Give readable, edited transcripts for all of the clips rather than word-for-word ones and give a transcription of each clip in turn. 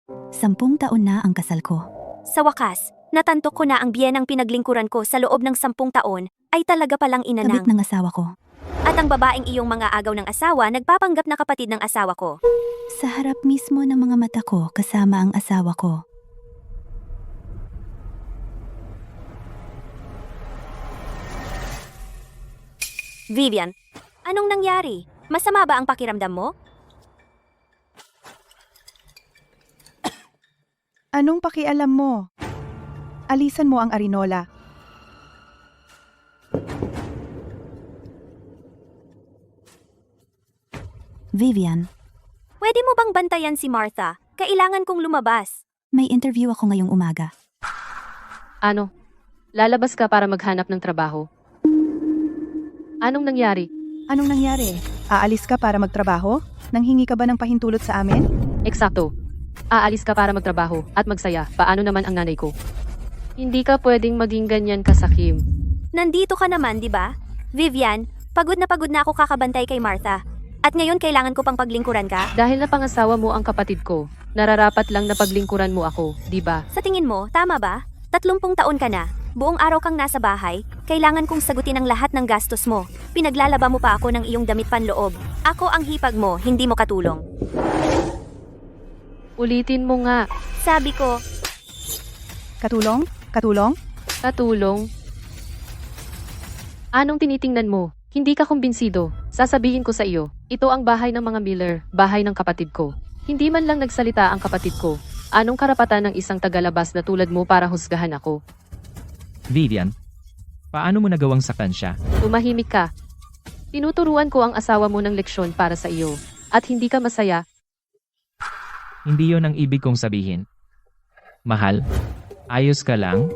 10 taon na ang kasal ko. Sa wakas, natanto ko na ang biyenang pinaglingkuran ko sa loob ng 10 taon ay talaga palang ina Kabit ng. ng asawa ko. At ang babaeng iyong mga agaw ng asawa nagpapanggap na kapatid ng asawa ko. Sa harap mismo ng mga mata ko kasama ang asawa ko. Vivian, anong nangyari? Masama ba ang pakiramdam mo? Anong pakialam mo? Alisan mo ang arinola. Vivian, Pwede mo bang bantayan si Martha? Kailangan kong lumabas. may interview ako ngayong umaga. Ano? Lalabas ka para maghanap ng trabaho? Anong nangyari? Anong nangyari? Aalis ka para magtrabaho? Nanghingi ka ba ng pahintulot sa amin? Eksakto. Aalis ka para magtrabaho at magsaya. Paano naman ang nanay ko? Hindi ka pwedeng maging ganyan ka sa Kim. Nandito ka naman, di ba? Vivian, pagod na ako kakabantay kay Martha. At ngayon kailangan ko pang paglingkuran ka? Dahil napangasawa mo ang kapatid ko, nararapat lang na paglingkuran mo ako, di ba? Sa tingin mo, tama ba? 30 taon ka na. Buong araw kang nasa bahay, kailangan kong sagutin ang lahat ng gastos mo. Pinaglalaba mo pa ako ng iyong damit panloob. Ako ang hipag mo, hindi mo katulong. Ulitin mo nga. Sabi ko, Katulong? Katulong? Katulong. Anong tinitingnan mo? Hindi ka kumbinsido. Sasabihin ko sa iyo, ito ang bahay ng mga Miller, bahay ng kapatid ko. Hindi man lang nagsalita ang kapatid ko. Anong karapatan ng isang tagalabas na tulad mo para husgahan ako? Vivian, paano mo nagawang saktan siya? Tumahimik ka. Tinuturuan ko ang asawa mo ng leksyon para sa iyo. At hindi ka masaya. Hindi yon ang ibig kong sabihin. Mahal, ayos ka lang?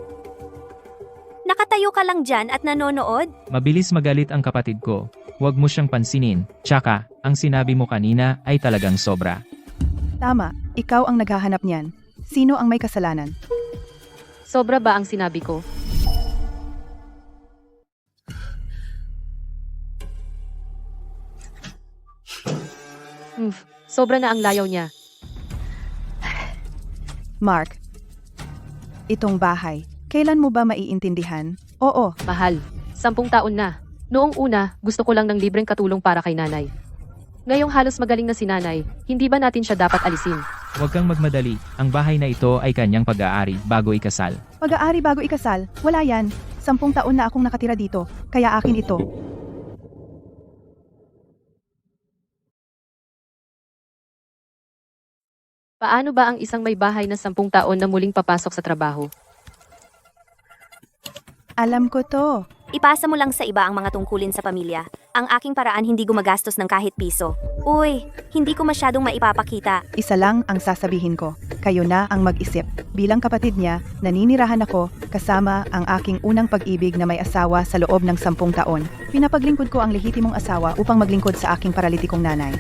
nakatayo ka lang dyan at nanonood? Mabilis magalit ang kapatid ko. Huwag mo siyang pansinin. Tsaka, ang sinabi mo kanina ay talagang sobra. Tama, ikaw ang naghahanap niyan. Sino ang may kasalanan? Sobra ba ang sinabi ko? Sobra na ang layaw niya. Mark, itong bahay, kailan mo ba maiintindihan? Oo, Mahal, 10 taon na. Noong una, gusto ko lang ng libreng katulong para kay nanay. Ngayong halos magaling na si nanay, hindi ba natin siya dapat alisin? Huwag kang magmadali. Ang bahay na ito ay kanyang pag-aari bago ikasal. pag-aari bago ikasal, wala yan. 10 taon na akong nakatira dito, kaya akin ito. Paano ba ang isang may bahay na 10 taon na muling papasok sa trabaho? Alam ko to. Ipasa mo lang sa iba ang mga tungkulin sa pamilya. Ang aking paraan hindi gumagastos ng kahit piso. Uy, hindi ko masyadong maipapakita. Isa lang ang sasabihin ko. Kayo na ang mag-isip. Bilang kapatid niya, naninirahan ako kasama ang aking unang pag-ibig na may asawa sa loob ng 10 taon. Pinapaglingkod ko ang lehitimong asawa upang maglingkod sa aking paralitikong nanay.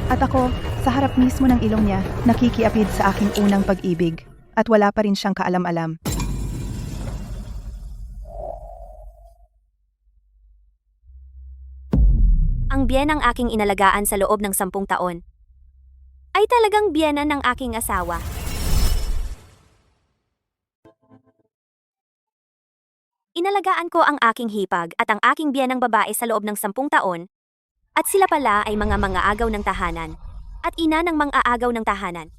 At ako, sa harap mismo ng ilong niya, nakikiapid sa aking unang pag-ibig. At wala pa rin siyang kaalam-alam. Ang biyenang aking inalagaan sa loob ng 10 taon ay talagang biyena ng aking asawa. Inalagaan ko ang aking hipag at ang aking biyenang babae sa loob ng 10 taon at sila pala ay mga agaw ng tahanan at ina ng mga aagaw ng tahanan.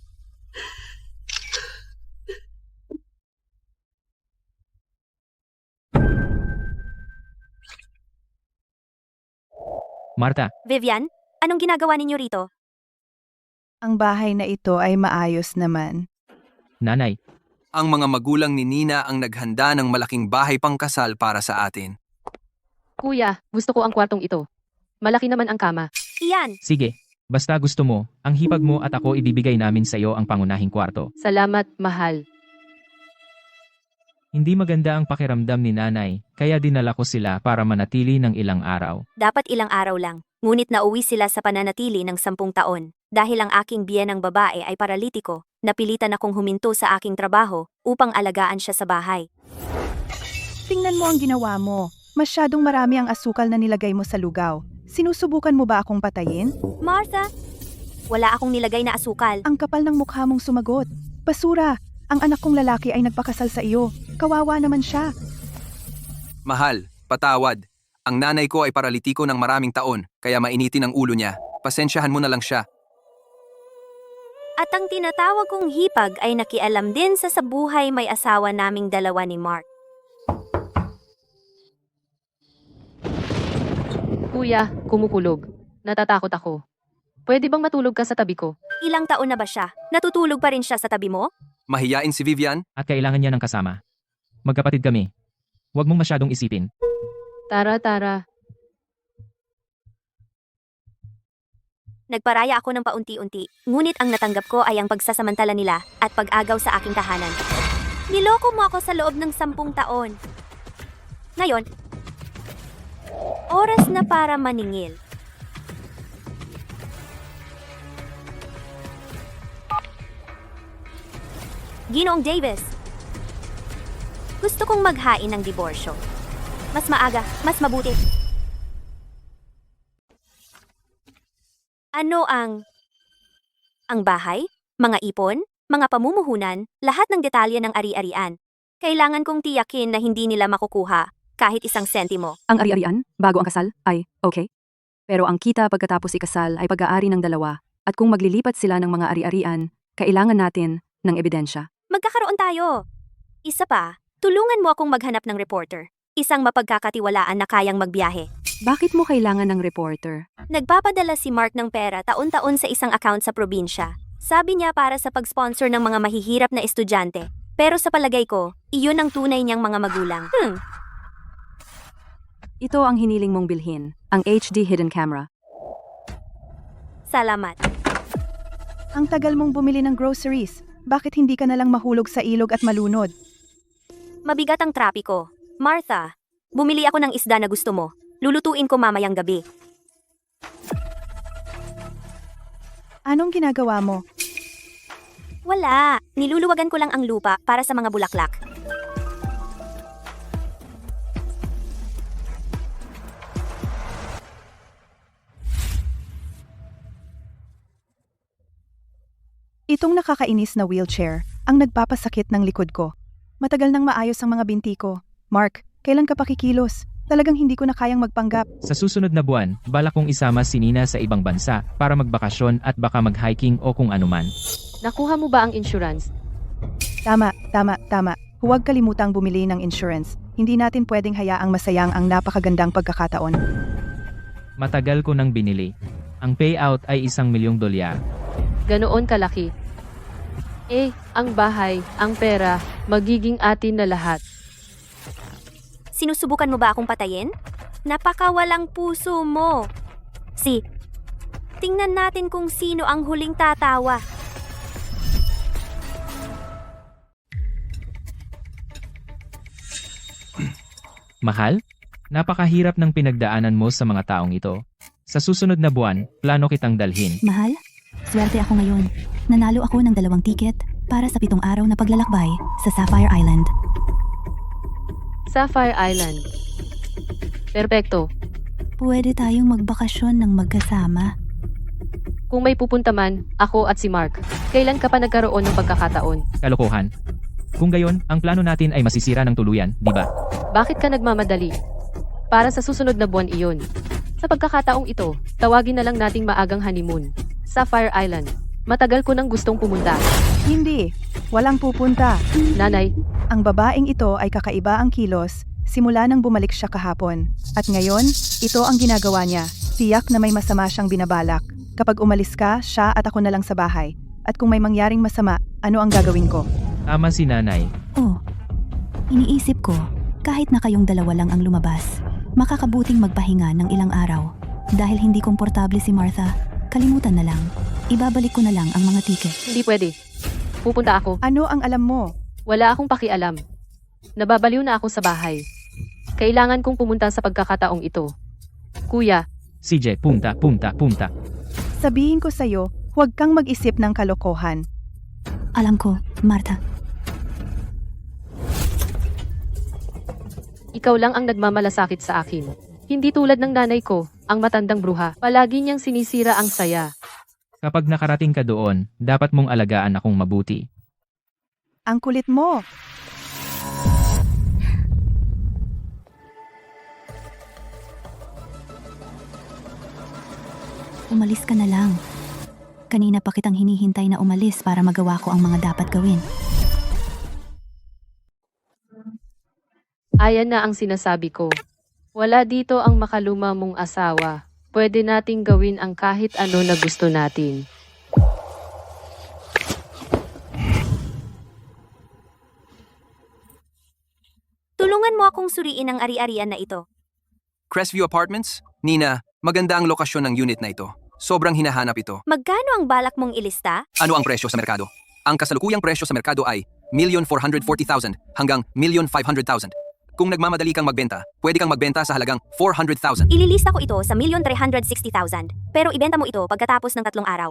Marta, Vivian, anong ginagawa ninyo rito? Ang bahay na ito ay maayos naman. nanay, Ang mga magulang ni Nina ang naghanda ng malaking bahay pangkasal para sa atin. Kuya, gusto ko ang kwartong ito. Malaki naman ang kama. Iyan, sige. Basta gusto mo, ang hipag mo at ako ibibigay namin sa iyo ang pangunahing kwarto. Salamat, mahal. Hindi maganda ang pakiramdam ni nanay, kaya dinala ko sila para manatili ng ilang araw. dapat ilang araw lang. Ngunit nauwi sila sa pananatili ng 10 taon. Dahil ang aking biyenang babae ay paralitiko, napilitan akong huminto sa aking trabaho upang alagaan siya sa bahay. Tingnan mo ang ginawa mo. Masyadong marami ang asukal na nilagay mo sa lugaw. Sinusubukan mo ba akong patayin? Martha, Wala akong nilagay na asukal. Ang kapal ng mukha mong sumagot. Basura! Ang anak kong lalaki ay nagpakasal sa iyo. Kawawa naman siya. Mahal, patawad. Ang nanay ko ay paralitiko ng maraming taon, kaya mainitin ang ulo niya. Pasensyahan mo na lang siya. At ang tinatawag kong hipag ay nakialam din sa buhay may asawa naming dalawa ni Mark. Kuya, kumukulog. Natatakot ako. Pwede bang matulog ka sa tabi ko? Ilang taon na ba siya? Natutulog pa rin siya sa tabi mo? Mahiyain si Vivian? At kailangan niya ng kasama. Magkapatid kami. Huwag mong masyadong isipin. Tara. Nagparaya ako ng paunti-unti, ngunit ang natanggap ko ay ang pagsasamantala nila at pag-agaw sa aking tahanan. Niloko mo ako sa loob ng 10 taon. Ngayon, oras na para maningil. Ginoong Davis, gusto kong maghain ng diborsyo. Mas maaga, mas mabuti. Ano ang bahay, mga ipon, mga pamumuhunan, lahat ng detalye ng ari-arian. Kailangan kong tiyakin na hindi nila makukuha kahit isang sentimo. Ang ari-arian, bago ang kasal, ay okay. Pero ang kita pagkatapos ikasal ay pag-aari ng dalawa, at kung maglilipat sila ng mga ari-arian, kailangan natin ng ebidensya. Magkakaroon tayo. Isa pa, tulungan mo akong maghanap ng reporter. Isang mapagkakatiwalaan na kayang magbiyahe. Bakit mo kailangan ng reporter? Nagpapadala si Mark ng pera taon-taon sa isang account sa probinsya. Sabi niya para sa pag-sponsor ng mga mahihirap na estudyante. Pero sa palagay ko, iyon ang tunay niyang mga magulang. Ito ang hiniling mong bilhin, ang HD hidden camera. Salamat. Ang tagal mong bumili ng groceries. Bakit hindi ka na lang mahulog sa ilog at malunod? Mabigat ang trapiko. Martha, bumili ako ng isda na gusto mo. Lulutuin ko mamayang gabi. Anong ginagawa mo? Wala. Niluluwagan ko lang ang lupa para sa mga bulaklak. Itong nakakainis na wheelchair ang nagpapasakit ng likod ko. Matagal nang maayos ang mga binti ko. Mark, kailan ka pakikilos? Talagang hindi ko na kayang magpanggap. Sa susunod na buwan, balak kong isama si Nina sa ibang bansa para magbakasyon at baka mag-hiking o kung anuman. Nakuha mo ba ang insurance? Tama. Huwag kalimutang bumili ng insurance. Hindi natin pwedeng hayaang masayang ang napakagandang pagkakataon. Matagal ko nang binili. Ang payout ay $1,000,000. Ganoon kalaki. Ang bahay, ang pera, magiging atin na lahat. Sinusubukan mo ba akong patayin? Napakawalang puso mo. Tingnan natin kung sino ang huling tatawa. Mahal? Napakahirap ng pinagdaanan mo sa mga taong ito. Sa susunod na buwan, plano kitang dalhin. Mahal, swerte ako ngayon. Nanalo ako ng 2 tiket para sa 7 araw na paglalakbay sa Sapphire Island. Sapphire Island. Perpekto. Pwede tayong magbakasyon ng magkasama. Kung may pupunta man, ako at si Mark. Kailan ka pa nagkaroon ng pagkakataon? Kalokohan. Kung gayon, ang plano natin ay masisira ng tuluyan, di ba? Bakit ka nagmamadali? Para sa susunod na buwan iyon. Sa pagkakataong ito, tawagin na lang nating maagang honeymoon. Sapphire Island. Matagal ko nang gustong pumunta. Hindi, walang pupunta. Nanay, Ang babaeng ito ay kakaiba ang kilos simula nang bumalik siya kahapon. At ngayon, ito ang ginagawa niya. Tiyak na may masama siyang binabalak. Kapag umalis ka, siya at ako na lang sa bahay. At kung may mangyaring masama, ano ang gagawin ko? Tama si nanay. Oh, iniisip ko, kahit na kayong dalawa lang ang lumabas, makakabuting magpahinga ng ilang araw. Dahil hindi komportable si Martha, kalimutan na lang. Ibabalik ko na lang ang mga tiket. hindi pwede. Pupunta ako. Ano ang alam mo? Wala akong pakialam. Nababaliw na ako sa bahay. Kailangan kong pumunta sa pagkakataong ito. Kuya, CJ, punta. Sabihin ko sa'yo, huwag kang mag-isip ng kalokohan. Alam ko, Martha. ikaw lang ang nagmamalasakit sa akin. Hindi tulad ng nanay ko, ang matandang bruha. Palagi niyang sinisira ang saya. Kapag nakarating ka doon, dapat mong alagaan akong mabuti. Ang kulit mo. Umalis ka na lang. Kanina pa kitang hinihintay na umalis para magawa ko ang mga dapat gawin. Ayan na ang sinasabi ko. Wala dito ang makaluma mong asawa. Pwede nating gawin ang kahit ano na gusto natin. Tulungan mo akong suriin ang ari-arian na ito. Crestview Apartments? Nina, maganda ang lokasyon ng unit na ito. Sobrang hinahanap ito. Magkano ang balak mong ilista? Ano ang presyo sa merkado? Ang kasalukuyang presyo sa merkado ay 1,440,000 hanggang 1,500,000. Kung nagmamadali kang magbenta, pwede kang magbenta sa halagang 400,000. Ililista ko ito sa 1,360,000. Pero ibenta mo ito pagkatapos ng 3 araw.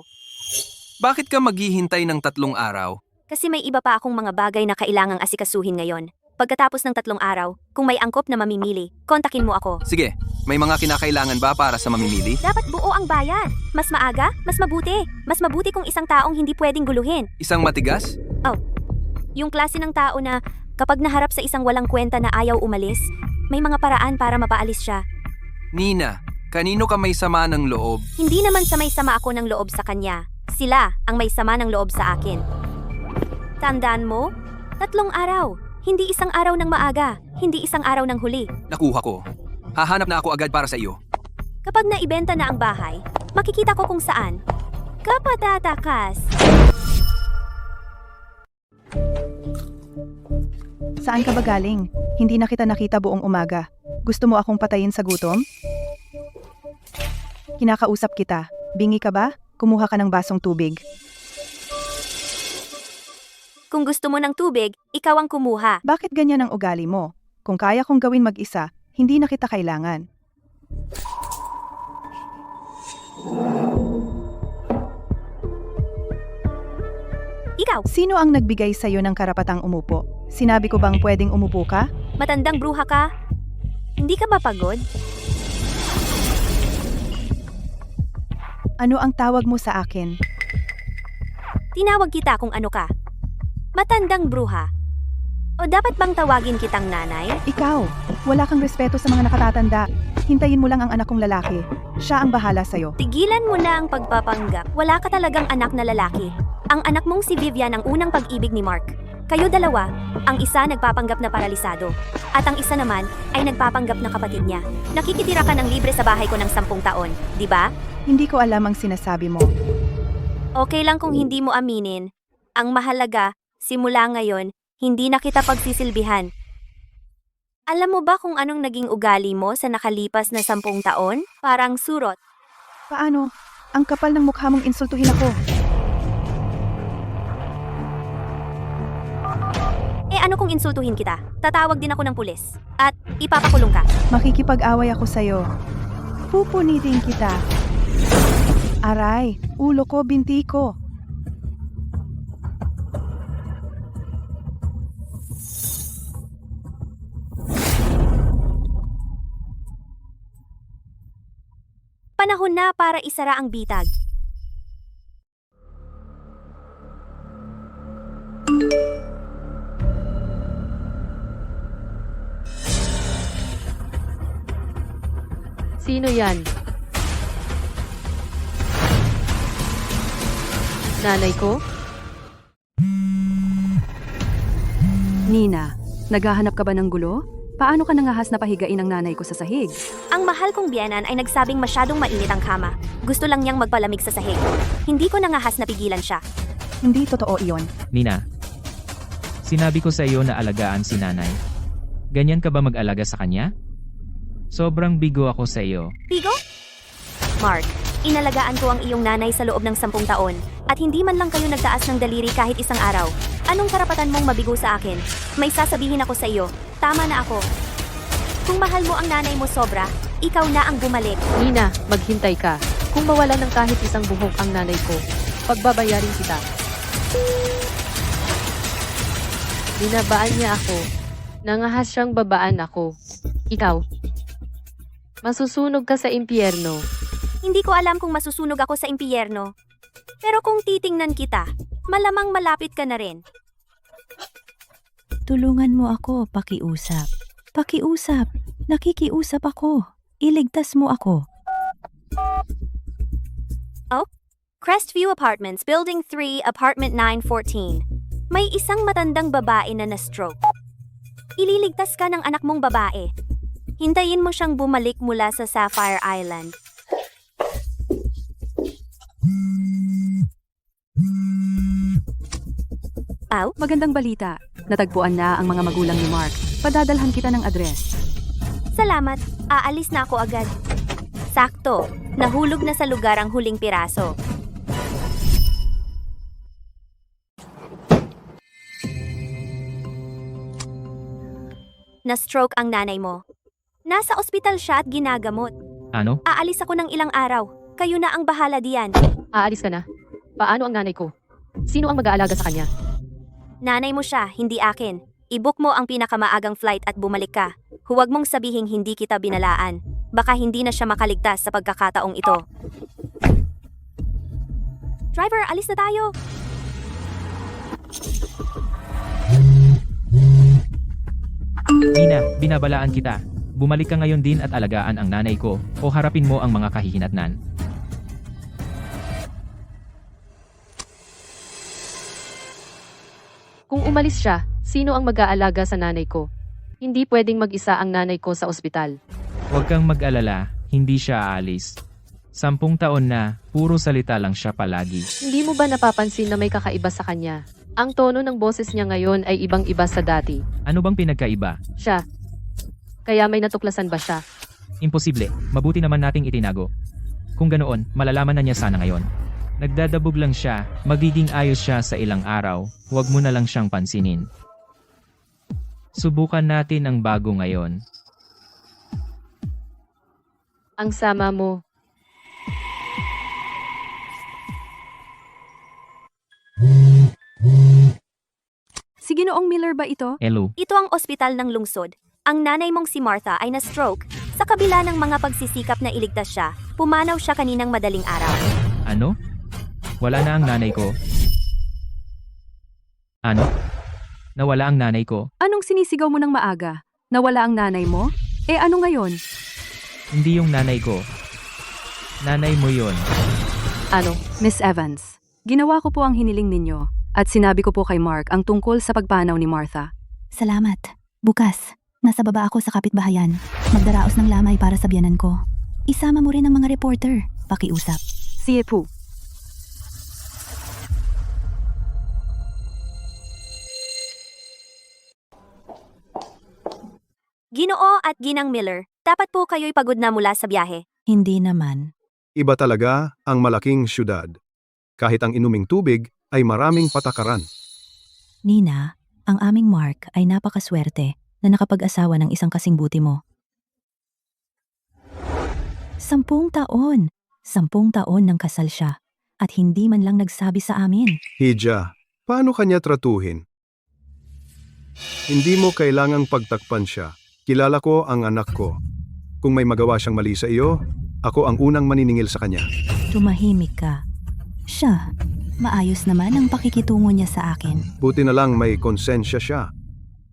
Bakit ka maghihintay ng 3 araw? Kasi may iba pa akong mga bagay na kailangang asikasuhin ngayon. Pagkatapos ng 3 araw, kung may angkop na mamimili, kontakin mo ako. Sige, may mga kinakailangan ba para sa mamimili? Dapat buo ang bayad. Mas maaga, mas mabuti. Mas mabuti kung isang taong hindi pwedeng guluhin. Isang matigas? Yung klase ng tao na kapag naharap sa isang walang kwenta na ayaw umalis, may mga paraan para mapaalis siya. Nina, kanino ka may sama ng loob? Hindi naman sa may sama ako ng loob sa kanya. Sila ang may sama ng loob sa akin. Tandaan mo? 3 araw. Hindi isang araw ng maaga. Hindi isang araw ng huli. Nakuha ko. Hahanap na ako agad para sa iyo. Kapag naibenta na ang bahay, makikita ko kung saan. Kapatatakas. Saan ka ba galing? Hindi na kita nakita buong umaga. Gusto mo akong patayin sa gutom? Kinakausap kita. Bingi ka ba? Kumuha ka ng basong tubig. Kung gusto mo ng tubig, ikaw ang kumuha. Bakit ganyan ang ugali mo? Kung kaya kong gawin mag-isa, hindi na kita kailangan. Ikaw, Sino ang nagbigay sa'yo ng karapatang umupo? Sinabi ko bang pwedeng umupo ka? matandang bruha ka? Hindi ka ba pagod? Ano ang tawag mo sa akin? Tinawag kita kung ano ka. Matandang bruha. O dapat bang tawagin kitang nanay? Ikaw, wala kang respeto sa mga nakatatanda. Hintayin mo lang ang anak kong lalaki. Siya ang bahala sa'yo. Tigilan mo na ang pagpapanggap. Wala ka talagang anak na lalaki. Ang anak mong si Vivian ang unang pag-ibig ni Mark. Kayo dalawa, ang isa nagpapanggap na paralisado. At ang isa naman ay nagpapanggap na kapatid niya. Nakikitira ka ng libre sa bahay ko ng 10 taon, di ba? Hindi ko alam ang sinasabi mo. Okay lang kung hindi mo aminin. Ang mahalaga, simula ngayon, hindi na kita pagsisilbihan. Alam mo ba kung anong naging ugali mo sa nakalipas na 10 taon? Parang surot. Paano? Ang kapal ng mukha mong insultuhin ako. Ano kung insultuhin kita? Tatawag din ako ng pulis. At ipapakulong ka. Makikipag-away ako sa'yo. Pupunitin kita. Aray, ulo ko, binti ko. Panahon na para isara ang bitag. Sino yan? Nanay ko? Nina, naghahanap ka ba ng gulo? Paano ka nangahas na pahigain ang nanay ko sa sahig? Ang mahal kong biyenan ay nagsabing masyadong mainit ang kama. Gusto lang niyang magpalamig sa sahig. Hindi ko nangahas na pigilan siya. Hindi totoo iyon. Nina, sinabi ko sa iyo na alagaan si nanay. Ganyan ka ba mag-alaga sa kanya? Sobrang bigo ako sa iyo. Pigo? Mark, inalagaan ko ang iyong nanay sa loob ng 10 taon at hindi man lang kayo nagtaas ng daliri kahit isang araw. Anong karapatan mong mabigo sa akin? May sasabihin ako sa iyo. Tama na ako. Kung mahal mo ang nanay mo sobra, ikaw na ang bumalik. Nina, maghintay ka. Kung mawala ng kahit isang buhok ang nanay ko, pagbabayarin kita. Binabaan niya ako. Nangahas siyang babaan ako. Ikaw. Masusunog ka sa impyerno. Hindi ko alam kung masusunog ako sa impyerno. Pero kung titingnan kita, malamang malapit ka na rin. Tulungan mo ako, pakiusap. Pakiusap. Nakikiusap ako. Iligtas mo ako. Crestview Apartments, Building 3, Apartment 914. May isang matandang babae na na-stroke. Ililigtas ka ng anak mong babae. Hintayin mo siyang bumalik mula sa Sapphire Island. Magandang balita. Natagpuan na ang mga magulang ni Mark. Padadalhan kita ng address. Salamat, aalis na ako agad. Sakto, nahulog na sa lugar ang huling piraso. Na-stroke ang nanay mo. Nasa ospital siya at ginagamot. Ano? Aalis ako ng ilang araw. Kayo na ang bahala diyan. Aalis ka na. Paano ang nanay ko? Sino ang mag-aalaga sa kanya? Nanay mo siya, hindi akin. I-book mo ang pinakamaagang flight at bumalik ka. Huwag mong sabihing hindi kita binalaan. Baka hindi na siya makaligtas sa pagkakataong ito. Driver, alis na tayo! Nina, binabalaan kita. Bumalik ka ngayon din at alagaan ang nanay ko o harapin mo ang mga kahihinatnan. Kung umalis siya, sino ang mag-aalaga sa nanay ko? Hindi pwedeng mag-isa ang nanay ko sa ospital. Huwag kang mag-alala, hindi siya aalis. 10 taon na, puro salita lang siya palagi. Hindi mo ba napapansin na may kakaiba sa kanya? Ang tono ng boses niya ngayon ay ibang-iba sa dati. Ano bang pinagkaiba? Siya. Kaya may natuklasan ba siya? Imposible, mabuti naman nating itinago. Kung ganoon, malalaman na niya sana ngayon. Nagdadabog lang siya, magiging ayos siya sa ilang araw, huwag mo na lang siyang pansinin. Subukan natin ang bago ngayon. Ang sama mo. Si Ginoong Miller ba ito? Hello, Ito ang ospital ng lungsod. Ang nanay mong si Martha ay na-stroke. Sa kabila ng mga pagsisikap na iligtas siya, pumanaw siya kaninang madaling araw. ano? Wala na ang nanay ko. Ano? Nawala ang nanay ko? Anong sinisigaw mo ng maaga? Nawala ang nanay mo? Eh ano ngayon? Hindi yung nanay ko. Nanay mo yon. Ano? Miss Evans, ginawa ko po ang hiniling ninyo at sinabi ko po kay Mark ang tungkol sa pagpanaw ni Martha. Salamat. Bukas, nasa baba ako sa kapitbahayan. Magdaraos ng lamay para sa biyanan ko. Isama mo rin ang mga reporter. Pakiusap. Sige po. Ginoo at Ginang Miller, dapat po kayo'y pagod na mula sa biyahe. Hindi naman. Iba talaga ang malaking syudad. Kahit ang inuming tubig ay maraming patakaran. Nina, ang aming Mark ay napakaswerte na nakapag-asawa ng isang kasing buti mo. 10 taon. 10 taon nang kasal siya at hindi man lang nagsabi sa amin. Hija, paano kanya tratuhin? Hindi mo kailangang pagtakpan siya. Kilala ko ang anak ko. Kung may magawa siyang mali sa iyo, ako ang unang maniningil sa kanya. Tumahimik ka. Siya, maayos naman ang pakikitungo niya sa akin. Buti na lang may konsensya siya.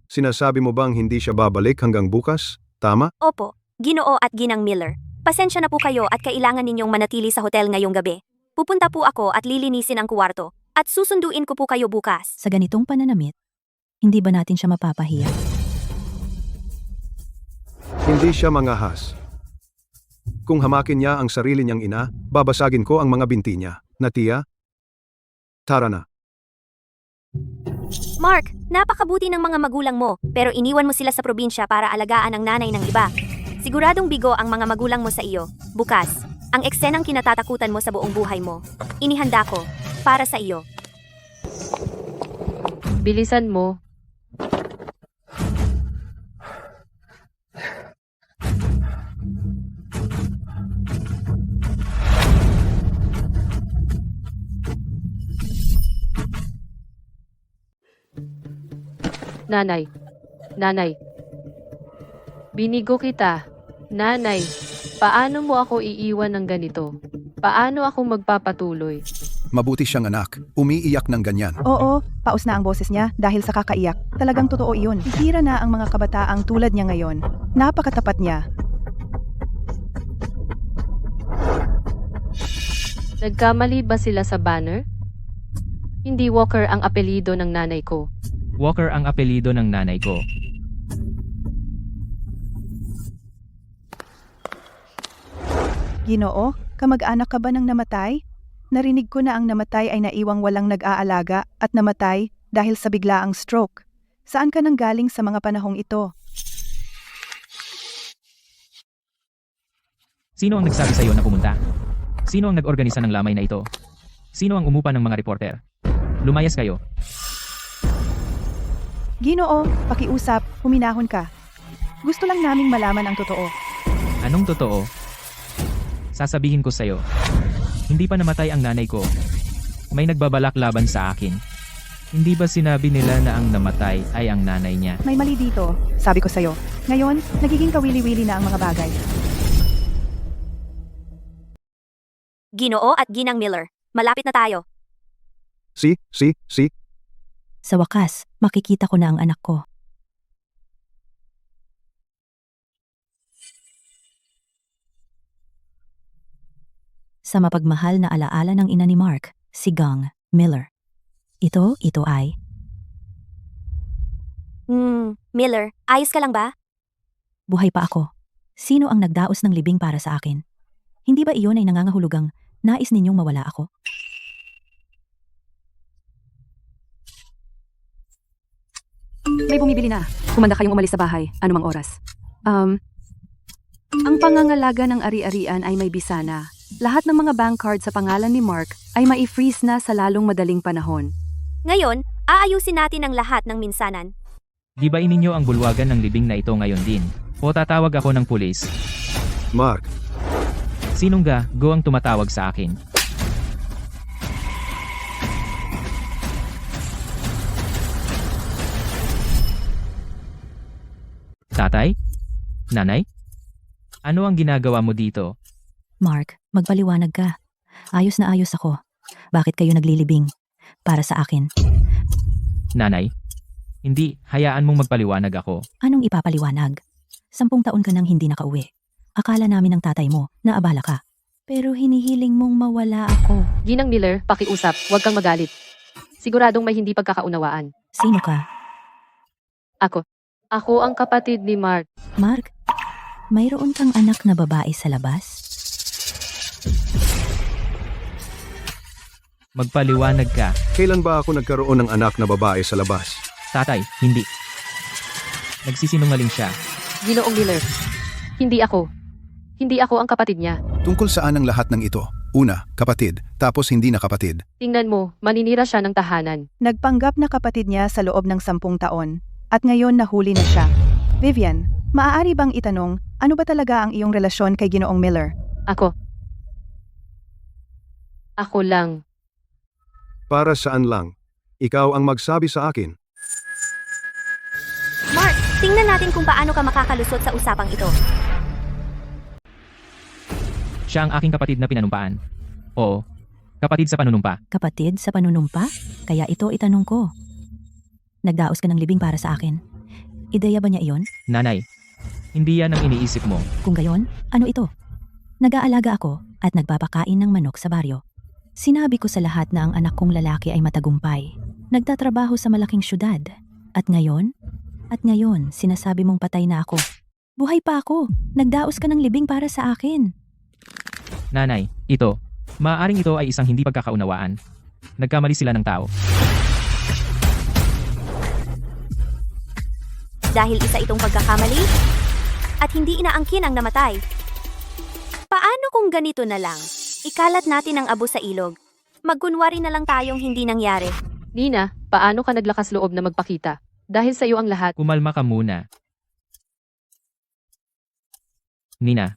Sinasabi mo bang hindi siya babalik hanggang bukas? Tama? Opo, Ginoo at Ginang Miller. Pasensya na po kayo at kailangan ninyong manatili sa hotel ngayong gabi. Pupunta po ako at lilinisin ang kwarto at susunduin ko po kayo bukas. Sa ganitong pananamit, hindi ba natin siya mapapahiya? Hindi siya mangahas. Kung hamakin niya ang sarili niyang ina, babasagin ko ang mga binti niya. Natia? Tara na. Mark, napakabuti ng mga magulang mo, pero iniwan mo sila sa probinsya para alagaan ang nanay ng iba. Siguradong bigo ang mga magulang mo sa iyo. Bukas, ang eksenang kinatatakutan mo sa buong buhay mo. Inihanda ko, para sa iyo. Bilisan mo. Nanay. Nanay. Binigo kita. Nanay, paano mo ako iiwan ng ganito? Paano ako magpapatuloy? mabuti siyang anak. Umiiyak ng ganyan. Oo, paus na ang boses niya dahil sa kakaiyak. Talagang totoo iyon. Hihira na ang mga kabataang tulad niya ngayon. Napakatapat niya. Nagkamali ba sila sa banner? Hindi Walker ang apelido ng nanay ko. Walker ang apelido ng nanay ko. Ginoo, kamag-anak ka ba ng namatay? Narinig ko na ang namatay ay naiwang walang nag-aalaga at namatay dahil sa biglaang stroke. Saan ka nang galing sa mga panahong ito? Sino ang nagsabi sa iyo na pumunta? Sino ang nag-organisa ng lamay na ito? Sino ang umupa ng mga reporter? Lumayas kayo. Ginoo, pakiusap, huminahon ka. Gusto lang naming malaman ang totoo. Anong totoo? Sasabihin ko sa'yo. Hindi pa namatay ang nanay ko. May nagbabalak laban sa akin. Hindi ba sinabi nila na ang namatay ay ang nanay niya? May mali dito, sabi ko sa'yo. Ngayon, nagiging kawili-wili na ang mga bagay. Ginoo at Ginang Miller, malapit na tayo. Si. Sa wakas, makikita ko na ang anak ko. Sa mapagmahal na alaala ng ina ni Mark, si Gang Miller. Ito ay Miller, ayos ka lang ba? buhay pa ako. Sino ang nagdaos ng libing para sa akin? Hindi ba iyon ay nangangahulugang nais ninyong mawala ako? May bumibili na. Kumanda kayong umalis sa bahay, anumang oras. Ang pangangalaga ng ari-arian ay may bisa na. Lahat ng mga bank card sa pangalan ni Mark ay mai-freeze na sa lalong madaling panahon. Ngayon, aayusin natin ang lahat ng minsanan. Di ba ininyo ang bulwagan ng libing na ito ngayon din? O tatawag ako ng pulis? Mark, Sinong go ang tumatawag sa akin? Tatay? Nanay? Ano ang ginagawa mo dito? Mark, magpaliwanag ka. Ayos na ayos ako. Bakit kayo naglilibing? Para sa akin. Nanay? Hindi, hayaan mong magpaliwanag ako. Anong ipapaliwanag? 10 taon ka nang hindi nakauwi. Akala namin ng tatay mo na abala ka. Pero hinihiling mong mawala ako. Ginang Miller, pakiusap, huwag kang magalit. Siguradong may hindi pagkakaunawaan. Sino ka? Ako ang kapatid ni Mark. Mark, mayroon kang anak na babae sa labas? Magpaliwanag ka. kailan ba ako nagkaroon ng anak na babae sa labas? Tatay, hindi. Nagsisinungaling siya. Ginoong Miller. Hindi ako. Hindi ako ang kapatid niya. Tungkol saan ang lahat ng ito? Una, kapatid, tapos hindi na kapatid. Tingnan mo, maninira siya ng tahanan. Nagpanggap na kapatid niya sa loob ng 10 taon. At ngayon nahuli na siya. Vivian, maaari bang itanong, ano ba talaga ang iyong relasyon kay Ginoong Miller? Ako lang. Para saan lang? Ikaw ang magsabi sa akin. Mark, tingnan natin kung paano ka makakalusot sa usapang ito. Siya ang aking kapatid na pinanumpaan. Oo, kapatid sa panunumpa. Kapatid sa panunumpa? Kaya ito itanong ko. Nagdaos ka ng libing para sa akin. Ideya ba niya iyon? Nanay, hindi yan ang iniisip mo. Kung gayon, ano ito? Nag-aalaga ako at nagpapakain ng manok sa baryo. Sinabi ko sa lahat na ang anak kong lalaki ay matagumpay. Nagtatrabaho sa malaking syudad. At ngayon, sinasabi mong patay na ako. Buhay pa ako. Nagdaos ka ng libing para sa akin. Nanay, maaaring ito ay isang hindi pagkakaunawaan. Nagkamali sila ng tao. Dahil isa itong pagkakamali at hindi inaangkin ang namatay. Paano kung ganito na lang? Ikalat natin ang abo sa ilog. Magkunwari na lang tayong hindi nangyari. Nina, paano ka naglakas loob na magpakita? Dahil sa iyo ang lahat. Kumalma ka muna. Nina,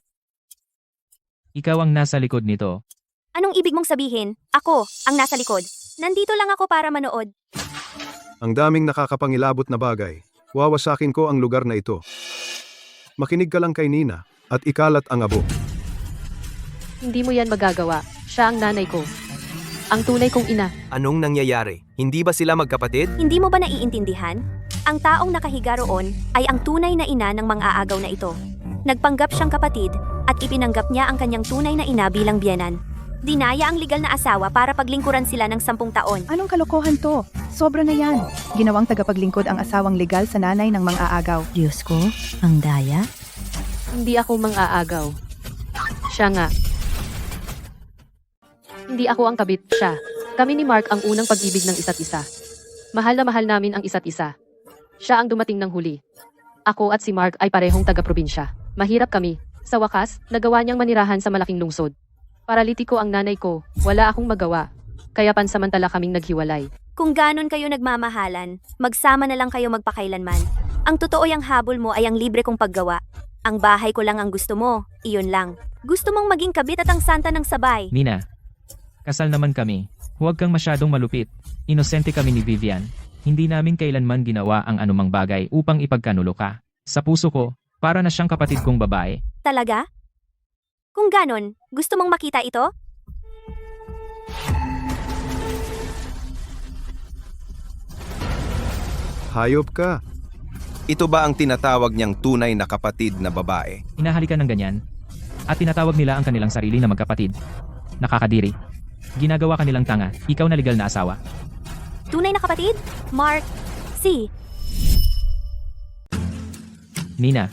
ikaw ang nasa likod nito. Anong ibig mong sabihin? Ako, ang nasa likod. Nandito lang ako para manood. Ang daming nakakapangilabot na bagay. Wawasakin ko ang lugar na ito. Makinig ka lang kay Nina at ikalat ang abo. Hindi mo yan magagawa. Siya ang nanay ko. ang tunay kong ina. Anong nangyayari? Hindi ba sila magkapatid? Hindi mo ba naiintindihan? Ang taong nakahiga roon ay ang tunay na ina ng mang-aagaw na ito. Nagpanggap siyang kapatid at ipinanggap niya ang kanyang tunay na ina bilang biyenan. Dinaya ang legal na asawa para paglingkuran sila ng 10 taon. Anong kalokohan to? Sobra na yan. Ginawang tagapaglingkod ang asawang legal sa nanay ng mang-aagaw. Diyos ko, ang daya. Hindi ako mang-aagaw. Siya nga. Hindi ako ang kabit, siya. Kami ni Mark ang unang pag-ibig ng isa't isa. Mahal na mahal namin ang isa't isa. Siya ang dumating ng huli. Ako at si Mark ay parehong taga-probinsya. Mahirap kami. Sa wakas, nagawa niyang manirahan sa malaking lungsod. Paralitiko ang nanay ko, wala akong magawa. Kaya pansamantala kaming naghiwalay. Kung ganon kayo nagmamahalan, magsama na lang kayo magpakailanman. Ang totoo yung habol mo ay ang libre kong paggawa. Ang bahay ko lang ang gusto mo, iyon lang. Gusto mong maging kabit at ang santa ng sabay. Nina, kasal naman kami. Huwag kang masyadong malupit. Inosente kami ni Vivian. Hindi namin kailanman ginawa ang anumang bagay upang ipagkanulo ka. Sa puso ko, para na siyang kapatid kong babae. Talaga? Kung ganon, gusto mong makita ito? Hayop ka. Ito ba ang tinatawag niyang tunay na kapatid na babae? Hinahalikan ng ganyan. At tinatawag nila ang kanilang sarili na magkapatid. Nakakadiri. Ginagawa kanilang tanga, ikaw na legal na asawa. Tunay na kapatid? Mark, si. Nina,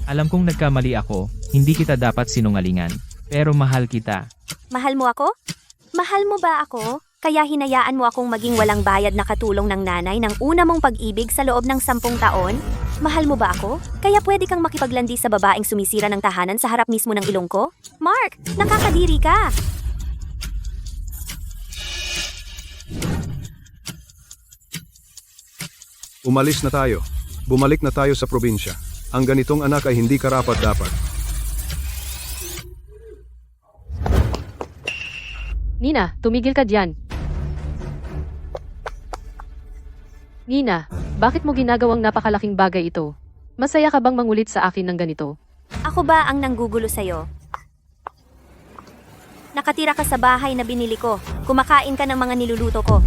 alam kong nagkamali ako, hindi kita dapat sinungalingan. Pero mahal kita. Mahal mo ako? Mahal mo ba ako? Kaya hinayaan mo akong maging walang bayad na katulong ng nanay ng una mong pag-ibig sa loob ng 10 taon? Mahal mo ba ako? Kaya pwede kang makipaglandi sa babaeng sumisira ng tahanan sa harap mismo ng ilong ko? Mark, nakakadiri ka! Umalis na tayo. Bumalik na tayo sa probinsya. Ang ganitong anak ay hindi karapat-dapat. Nina, tumigil ka diyan. Nina, bakit mo ginagawang napakalaking bagay ito? Masaya ka bang mangulit sa akin ng ganito? Ako ba ang nanggugulo sa'yo? Nakatira ka sa bahay na binili ko. Kumakain ka ng mga niluluto ko.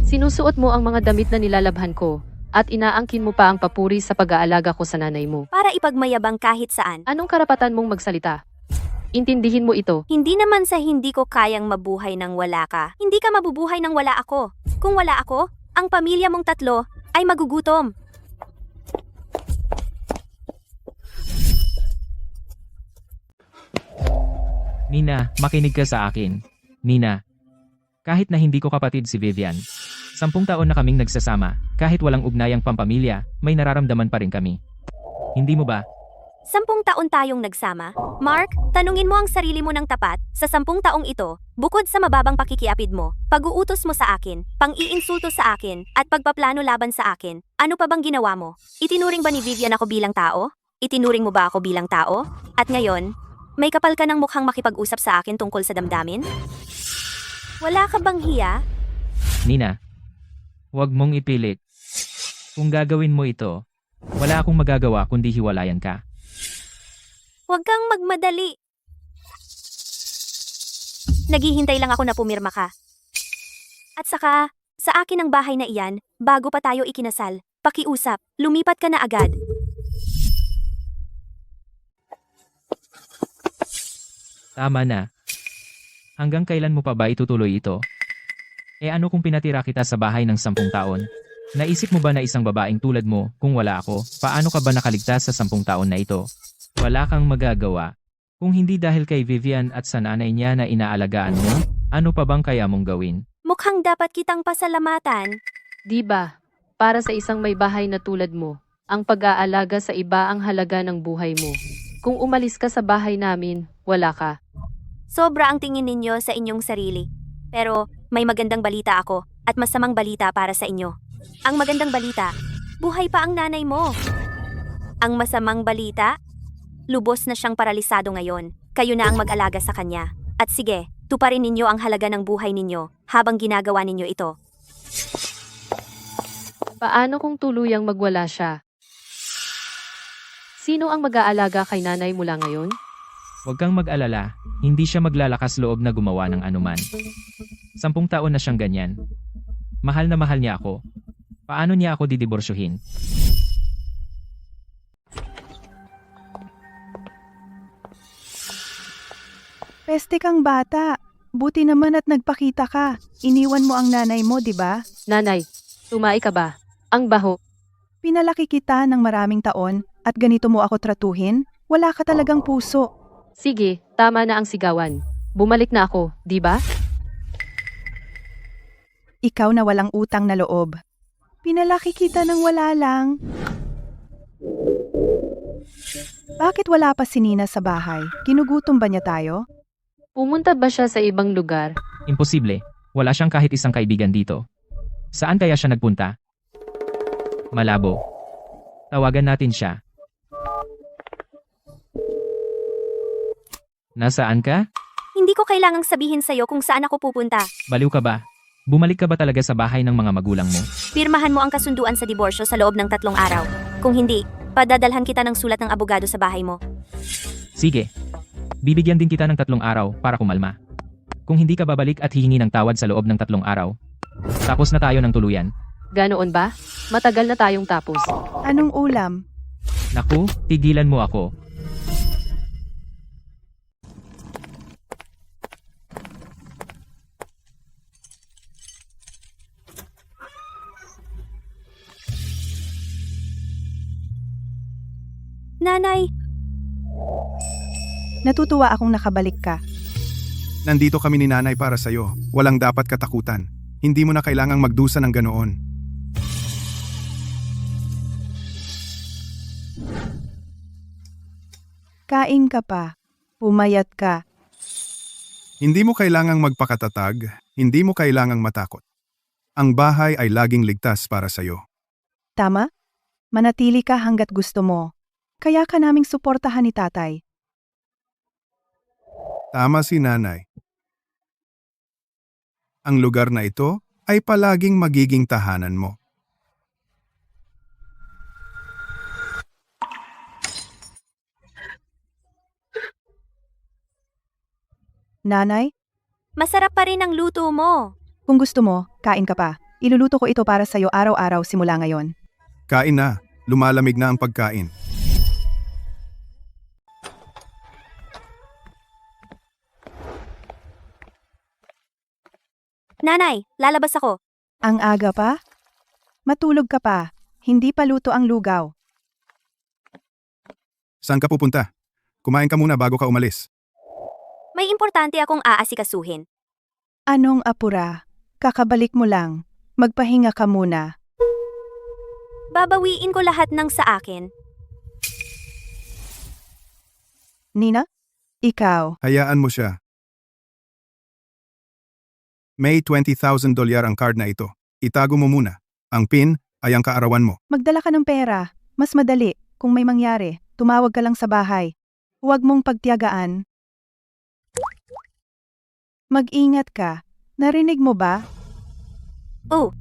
Sinusuot mo ang mga damit na nilalabhan ko at inaangkin mo pa ang papuri sa pag-aalaga ko sa nanay mo. Para ipagmayabang kahit saan. Anong karapatan mong magsalita? Intindihin mo ito. Hindi naman sa hindi ko kayang mabuhay nang wala ka. Hindi ka mabubuhay nang wala ako. Kung wala ako, ang pamilya mong 3 ay magugutom. Nina, makinig ka sa akin. Nina, kahit na hindi ko kapatid si Vivian, 10 taon na kaming nagsasama, kahit walang ugnayang pampamilya, may nararamdaman pa rin kami. Hindi mo ba? 10 taon tayong nagsama. Mark, tanungin mo ang sarili mo ng tapat. Sa 10 taong ito, bukod sa mababang pakikiapid mo, pag-uutos mo sa akin, pang-iinsulto sa akin, at pagpaplano laban sa akin, ano pa bang ginawa mo? Itinuring ba ni Vivian ako bilang tao? Itinuring mo ba ako bilang tao? At ngayon, may kapal ka ng mukhang makipag-usap sa akin tungkol sa damdamin? Wala ka bang hiya? Nina, huwag mong ipilit. Kung gagawin mo ito, wala akong magagawa kundi hiwalayan ka. Huwag kang magmadali. Naghihintay lang ako na pumirma ka. At saka, sa akin ang bahay na iyan, bago pa tayo ikinasal, pakiusap, lumipat ka na agad. Tama na. Hanggang kailan mo pa ba itutuloy ito? Ano kung pinatira kita sa bahay ng 10 taon? Naisip mo ba na isang babaeng tulad mo, kung wala ako, paano ka ba nakaligtas sa 10 taon na ito? Wala kang magagawa. Kung hindi dahil kay Vivian at sa nanay niya na inaalagaan mo, ano pa bang kaya mong gawin? Mukhang dapat kitang pasalamatan. Di ba? Para sa isang may bahay na tulad mo, ang pag-aalaga sa iba ang halaga ng buhay mo. Kung umalis ka sa bahay namin, wala ka. Sobra ang tingin ninyo sa inyong sarili. Pero may magandang balita ako at masamang balita para sa inyo. Ang magandang balita, buhay pa ang nanay mo. Ang masamang balita, lubos na siyang paralisado ngayon. Kayo na ang mag-alaga sa kanya. At sige, tuparin ninyo ang halaga ng buhay ninyo habang ginagawa ninyo ito. Paano kung tuluyang magwala siya? Sino ang mag-aalaga kay nanay mula ngayon? Huwag kang mag-alala, hindi siya maglalakas loob na gumawa ng anuman. 10 taon na siyang ganyan. Mahal na mahal niya ako. Paano niya ako didiborsyohin? Peste kang bata. Buti naman at nagpakita ka. Iniwan mo ang nanay mo, di ba? Nanay, tumai ka ba? Ang baho. Pinalaki kita ng maraming taon at ganito mo ako tratuhin? Wala ka talagang puso. Sige, tama na ang sigawan. Bumalik na ako, di ba? Ikaw na walang utang na loob. Pinalaki kita ng wala lang. Bakit wala pa si Nina sa bahay? Ginugutom ba niya tayo? Pumunta ba siya sa ibang lugar? Imposible. Wala siyang kahit isang kaibigan dito. Saan kaya siya nagpunta? Malabo. Tawagan natin siya. Nasaan ka? Hindi ko kailangang sabihin sa'yo kung saan ako pupunta. Baliw ka ba? Bumalik ka ba talaga sa bahay ng mga magulang mo? Pirmahan mo ang kasunduan sa diborsyo sa loob ng 3 araw. Kung hindi, padadalhan kita ng sulat ng abogado sa bahay mo. Sige. Bibigyan din kita ng 3 araw para kumalma. Kung hindi ka babalik at hihingi ng tawad sa loob ng 3 araw, tapos na tayo ng tuluyan. Ganoon ba? Matagal na tayong tapos. Anong ulam? Naku, tigilan mo ako. Nanay, Natutuwa akong nakabalik ka. Nandito kami ni nanay para sa'yo. Walang dapat katakutan. Hindi mo na kailangang magdusa ng ganoon. Kain ka pa. Pumayat ka. Hindi mo kailangang magpakatatag. Hindi mo kailangang matakot. Ang bahay ay laging ligtas para sa'yo. Tama? Manatili ka hanggat gusto mo. Kaya ka naming suportahan ni tatay. Tama si nanay. Ang lugar na ito ay palaging magiging tahanan mo. Nanay, masarap pa rin ang luto mo. kung gusto mo, kain ka pa. Iluluto ko ito para sa'yo araw-araw simula ngayon. Kain na. Lumalamig na ang pagkain. Nanay, lalabas ako. Ang aga pa? Matulog ka pa. Hindi pa luto ang lugaw. Saan ka pupunta? Kumain ka muna bago ka umalis. May importante akong aasikasuhin. Anong apura? Kakabalik mo lang. Magpahinga ka muna. Babawiin ko lahat ng sa akin. Nina? Ikaw. Hayaan mo siya. May $20,000 ang card na ito. Itago mo muna. Ang PIN ay ang kaarawan mo. Magdala ka ng pera. Mas madali. Kung may mangyari, tumawag ka lang sa bahay. Huwag mong pagtiyagaan. Mag-ingat ka. Narinig mo ba? Oh,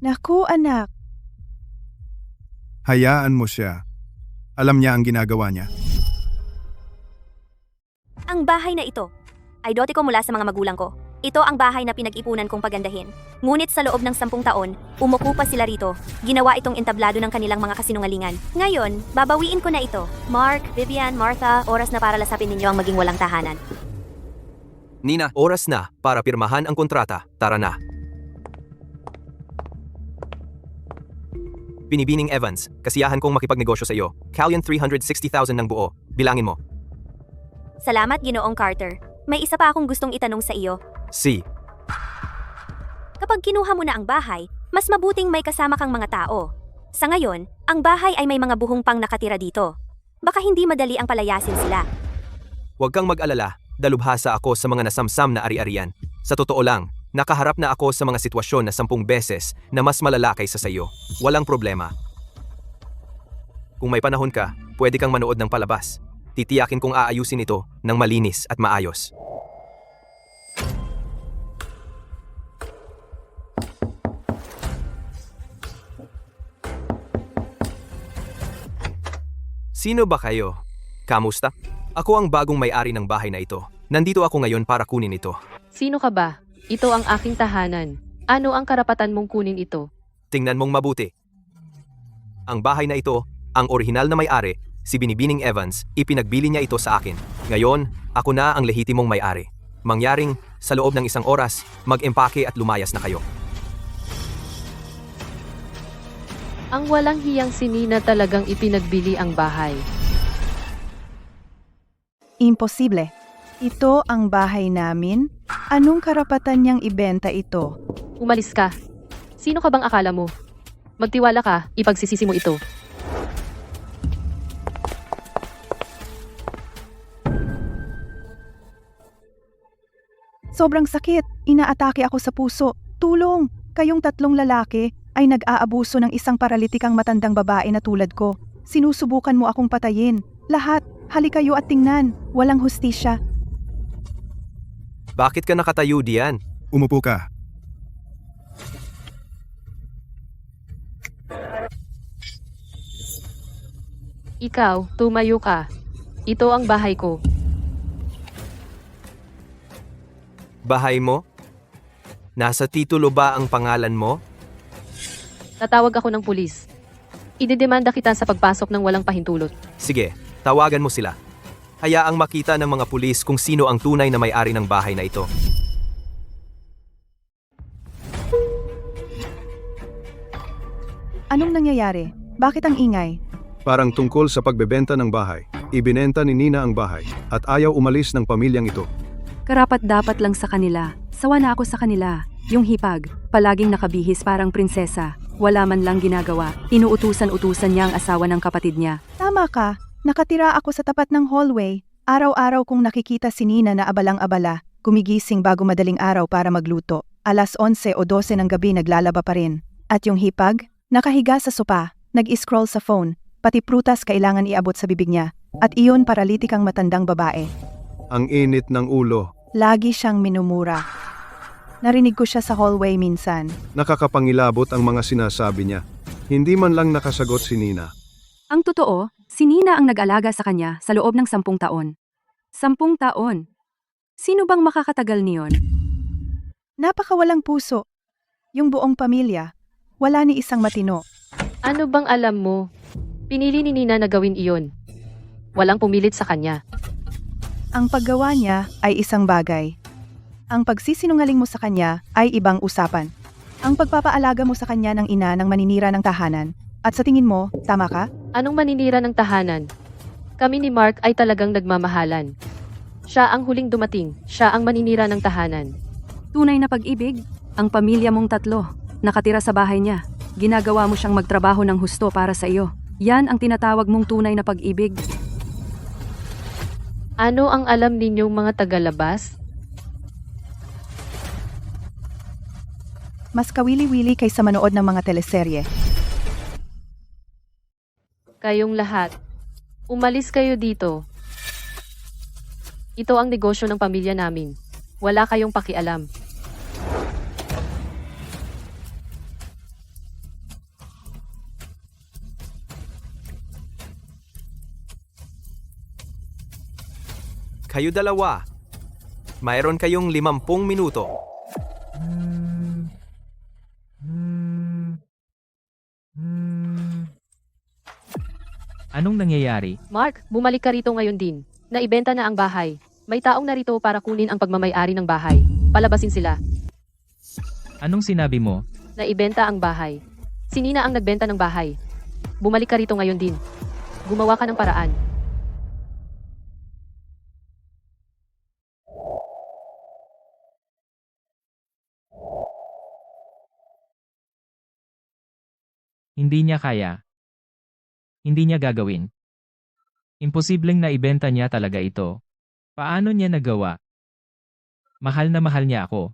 Naku anak, Hayaan mo siya. Alam niya ang ginagawa niya. ang bahay na ito ay dote ko mula sa mga magulang ko. Ito ang bahay na pinag-ipunan kong pagandahin. Ngunit sa loob ng 10 taon, umukupa sila rito. Ginawa itong entablado ng kanilang mga kasinungalingan. Ngayon, babawiin ko na ito. Mark, Vivian, Martha, oras na para lasapin ninyo ang maging walang tahanan. Nina, oras na para pirmahan ang kontrata. Tara na. Binibining Evans, kasiyahan kong makipagnegosyo sa iyo. Callion 360,000 ng buo. Bilangin mo. Salamat, Ginoong Carter. May isa pa akong gustong itanong sa iyo. C. Kapag kinuha mo na ang bahay, mas mabuting may kasama kang mga tao. Sa ngayon, ang bahay ay may mga buhong pang nakatira dito. Baka hindi madali ang palayasin sila. Huwag kang mag-alala. Dalubhasa ako sa mga nasamsam na ari-arian. Sa totoo lang, nakaharap na ako sa mga sitwasyon na 10 beses na mas malala kaysa sa iyo. Walang problema. Kung may panahon ka, pwede kang manood ng palabas. Titiyakin kong aayusin ito ng malinis at maayos. Sino ba kayo? Kamusta? Ako ang bagong may-ari ng bahay na ito. Nandito ako ngayon para kunin ito. Sino ka ba? Ito ang aking tahanan. Ano ang karapatan mong kunin ito? Tingnan mong mabuti. Ang bahay na ito, ang orihinal na may-ari, si Binibining Evans, ipinagbili niya ito sa akin. Ngayon, ako na ang lehitimong may-ari. Mangyaring, sa loob ng 1 oras, mag-empake at lumayas na kayo. Ang walang hiyang si Nina talagang ipinagbili ang bahay. Imposible. Ito ang bahay namin. Anong karapatan niyang ibenta ito? Umalis ka. Sino ka bang akala mo? Magtiwala ka, ipagsisisi mo ito. Sobrang sakit. Inaatake ako sa puso. Tulong! Kayong 3 lalaki ay nag-aabuso ng isang paralitikang matandang babae na tulad ko. Sinusubukan mo akong patayin. Lahat, hali kayo at tingnan. Walang hustisya. Bakit ka nakatayo diyan? Umupo ka. Ikaw, tumayo ka. Ito ang bahay ko. Bahay mo? Nasa titulo ba ang pangalan mo? Tatawag ako ng pulis. Idedemanda kita sa pagpasok ng walang pahintulot. Sige, tawagan mo sila. Hayaang makita ng mga pulis kung sino ang tunay na may-ari ng bahay na ito. Anong nangyayari? Bakit ang ingay? Parang tungkol sa pagbebenta ng bahay. Ibinenta ni Nina ang bahay at ayaw umalis ng pamilyang ito. Karapat dapat lang sa kanila. Sawa na ako sa kanila. Yung hipag, palaging nakabihis parang prinsesa. Wala man lang ginagawa. Inuutusan-utusan niya ang asawa ng kapatid niya. Tama ka. Nakatira ako sa tapat ng hallway. Araw-araw kong nakikita si Nina na abalang-abala. Gumigising bago madaling araw para magluto. Alas 11 o 12 ng gabi naglalaba pa rin. At yung hipag, nakahiga sa sopa, nag-scroll sa phone. Pati prutas kailangan iabot sa bibig niya. At iyon paralitikang matandang babae. Ang init ng ulo. Lagi siyang minumura. Narinig ko siya sa hallway minsan. Nakakapangilabot ang mga sinasabi niya. Hindi man lang nakasagot si Nina. Ang totoo, si Nina ang nag-alaga sa kanya sa loob ng 10 taon. 10 taon. Sino bang makakatagal niyon? Napakawalang puso. Yung buong pamilya, wala ni isang matino. Ano bang alam mo? Pinili ni Nina na gawin iyon. Walang pumilit sa kanya. Ang paggawa niya ay isang bagay. Ang pagsisinungaling mo sa kanya ay ibang usapan. Ang pagpapaalaga mo sa kanya ng ina ng maninira ng tahanan. At sa tingin mo, tama ka? Anong maninira ng tahanan? Kami ni Mark ay talagang nagmamahalan. Siya ang huling dumating. Siya ang maninira ng tahanan. Tunay na pag-ibig? Ang pamilya mong 3, nakatira sa bahay niya. Ginagawa mo siyang magtrabaho ng husto para sa iyo. Yan ang tinatawag mong tunay na pag-ibig. Ano ang alam ninyong mga tagalabas? Mas kawili-wili kaysa manood ng mga teleserye. Kayong lahat. Umalis kayo dito. Ito ang negosyo ng pamilya namin. Wala kayong pakialam. Kayo dalawa. Mayroon kayong 50 minuto. Anong nangyayari? Mark, bumalik ka rito ngayon din. Naibenta na ang bahay. May taong narito para kunin ang pagmamay-ari ng bahay. Palabasin sila. Anong sinabi mo? Naibenta ang bahay. Si Nina ang nagbenta ng bahay. Bumalik ka rito ngayon din. Gumawa ka ng paraan. Hindi niya kaya. Hindi niya gagawin. Imposibleng naibenta niya talaga ito. Paano niya nagawa? Mahal na mahal niya ako.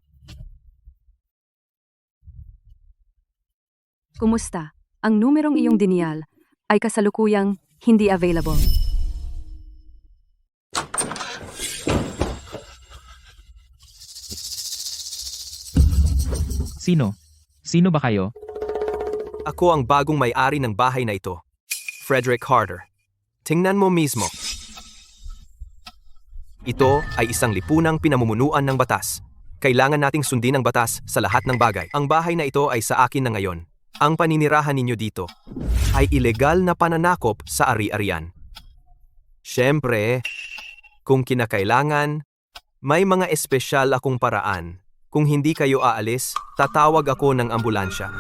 Kumusta? Ang numerong iyong dinial ay kasalukuyang hindi available. Sino? Sino ba kayo? Ako ang bagong may-ari ng bahay na ito. Frederick Carter. Tingnan mo mismo. Ito ay isang lipunang pinamumunuan ng batas. Kailangan nating sundin ang batas sa lahat ng bagay. Ang bahay na ito ay sa akin na ngayon. Ang paninirahan ninyo dito ay ilegal na pananakop sa ari-arian. Siyempre, kung kinakailangan, may mga espesyal akong paraan. Kung hindi kayo aalis, tatawag ako ng ambulansya.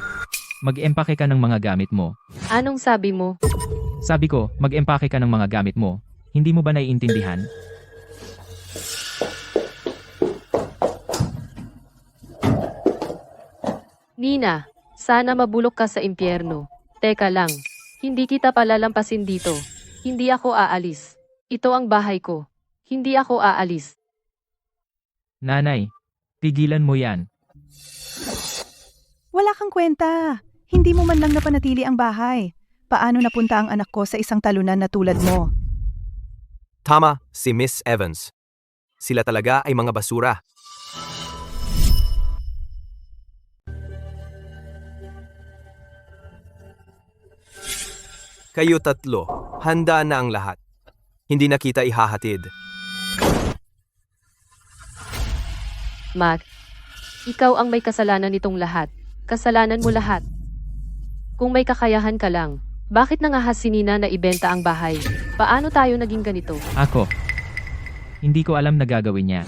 Mag-empake ka ng mga gamit mo. Anong sabi mo? Sabi ko, mag-empake ka ng mga gamit mo. Hindi mo ba naiintindihan? Nina, sana mabulok ka sa impyerno. Teka lang, hindi kita palalampasin dito. Hindi ako aalis. Ito ang bahay ko. Hindi ako aalis. Nanay, tigilan mo yan. Wala kang kwenta. Hindi mo man lang napanatili ang bahay. Paano napunta ang anak ko sa isang talunan na tulad mo? Tama, si Miss Evans. Sila talaga ay mga basura. Kayo tatlo, handa na ang lahat. Hindi na kita ihahatid. Mac, ikaw ang may kasalanan nitong lahat. Kasalanan mo lahat. Kung may kakayahan ka lang, bakit nangahas si Nina na ibenta ang bahay? Paano tayo naging ganito? Ako. Hindi ko alam na gagawin niya.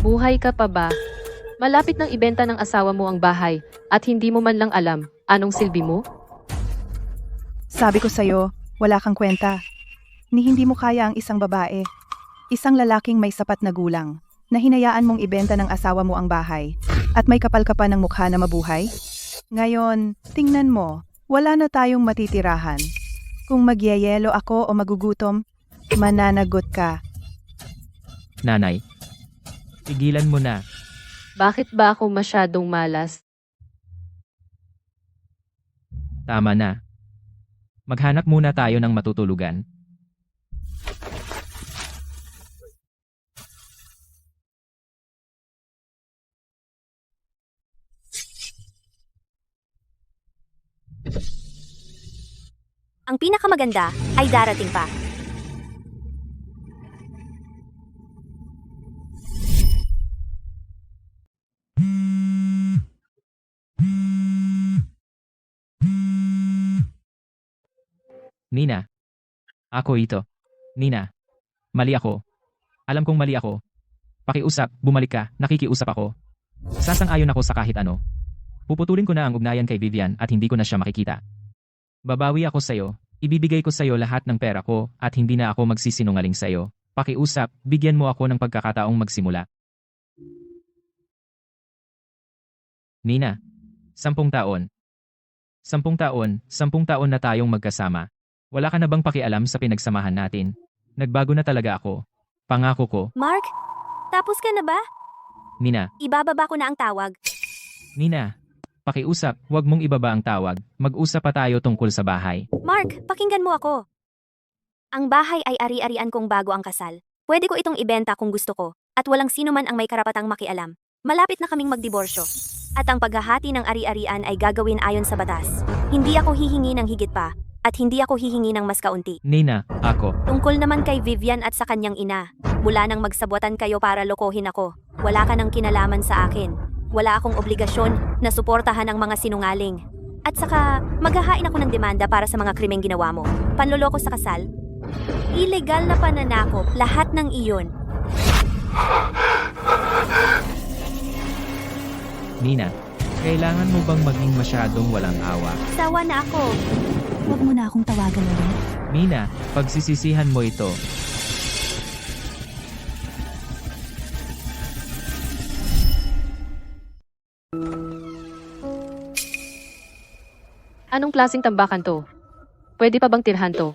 Buhay ka pa ba? Malapit nang ibenta ng asawa mo ang bahay at hindi mo man lang alam anong silbi mo? Sabi ko sa'yo, wala kang kwenta. Ni hindi mo kaya ang isang babae. Isang lalaking may sapat na gulang, na hinayaan mong ibenta ng asawa mo ang bahay, at may kapal ka pa ng mukha na mabuhay? Ngayon, tingnan mo, wala na tayong matitirahan. Kung magyayelo ako o magugutom, mananagot ka. Nanay, tigilan mo na. Bakit ba ako masyadong malas? Tama na. Maghanap muna tayo ng matutulugan. Ang pinakamaganda ay darating pa. Nina. Ako ito. Nina. Mali ako. Alam kong mali ako. Pakiusap, bumalik ka, nakikiusap ako. Sasang-ayon ako sa kahit ano. Puputulin ko na ang ugnayan kay Vivian at hindi ko na siya makikita. Babawi ako sa'yo, ibibigay ko sa'yo lahat ng pera ko at hindi na ako magsisinungaling sa'yo. Pakiusap, bigyan mo ako ng pagkakataong magsimula. Nina. 10 taon. 10 taon, 10 taon na tayong magkasama. Wala ka na bang pakialam sa pinagsamahan natin? Nagbago na talaga ako. Pangako ko. Mark, tapos ka na ba? Nina. Ibababa ko na ang tawag. Nina. Pakiusap, huwag mong ibaba ang tawag. Mag-usap pa tayo tungkol sa bahay. Mark, pakinggan mo ako. Ang bahay ay ari-arian kong bago ang kasal. Pwede ko itong ibenta kung gusto ko, at walang sino man ang may karapatang makialam. Malapit na kaming magdiborsyo. At ang paghahati ng ari-arian ay gagawin ayon sa batas. Hindi ako hihingi ng higit pa, at hindi ako hihingi ng mas kaunti. Nina, ako. Tungkol naman kay Vivian at sa kanyang ina, mula nang magsabuatan kayo para lokohin ako, wala ka nang kinalaman sa akin. Wala akong obligasyon na suportahan ang mga sinungaling. At saka, maghahain ako ng demanda para sa mga krimeng ginawa mo. Panloloko sa kasal? Illegal na pananakop, lahat ng iyon. Nina, kailangan mo bang maging masyadong walang awa? Sawa na ako. Huwag mo na akong tawagan ulit. Nina, pagsisisihan mo ito. Anong klaseng tambakan to? Pwede pa bang tirhan to?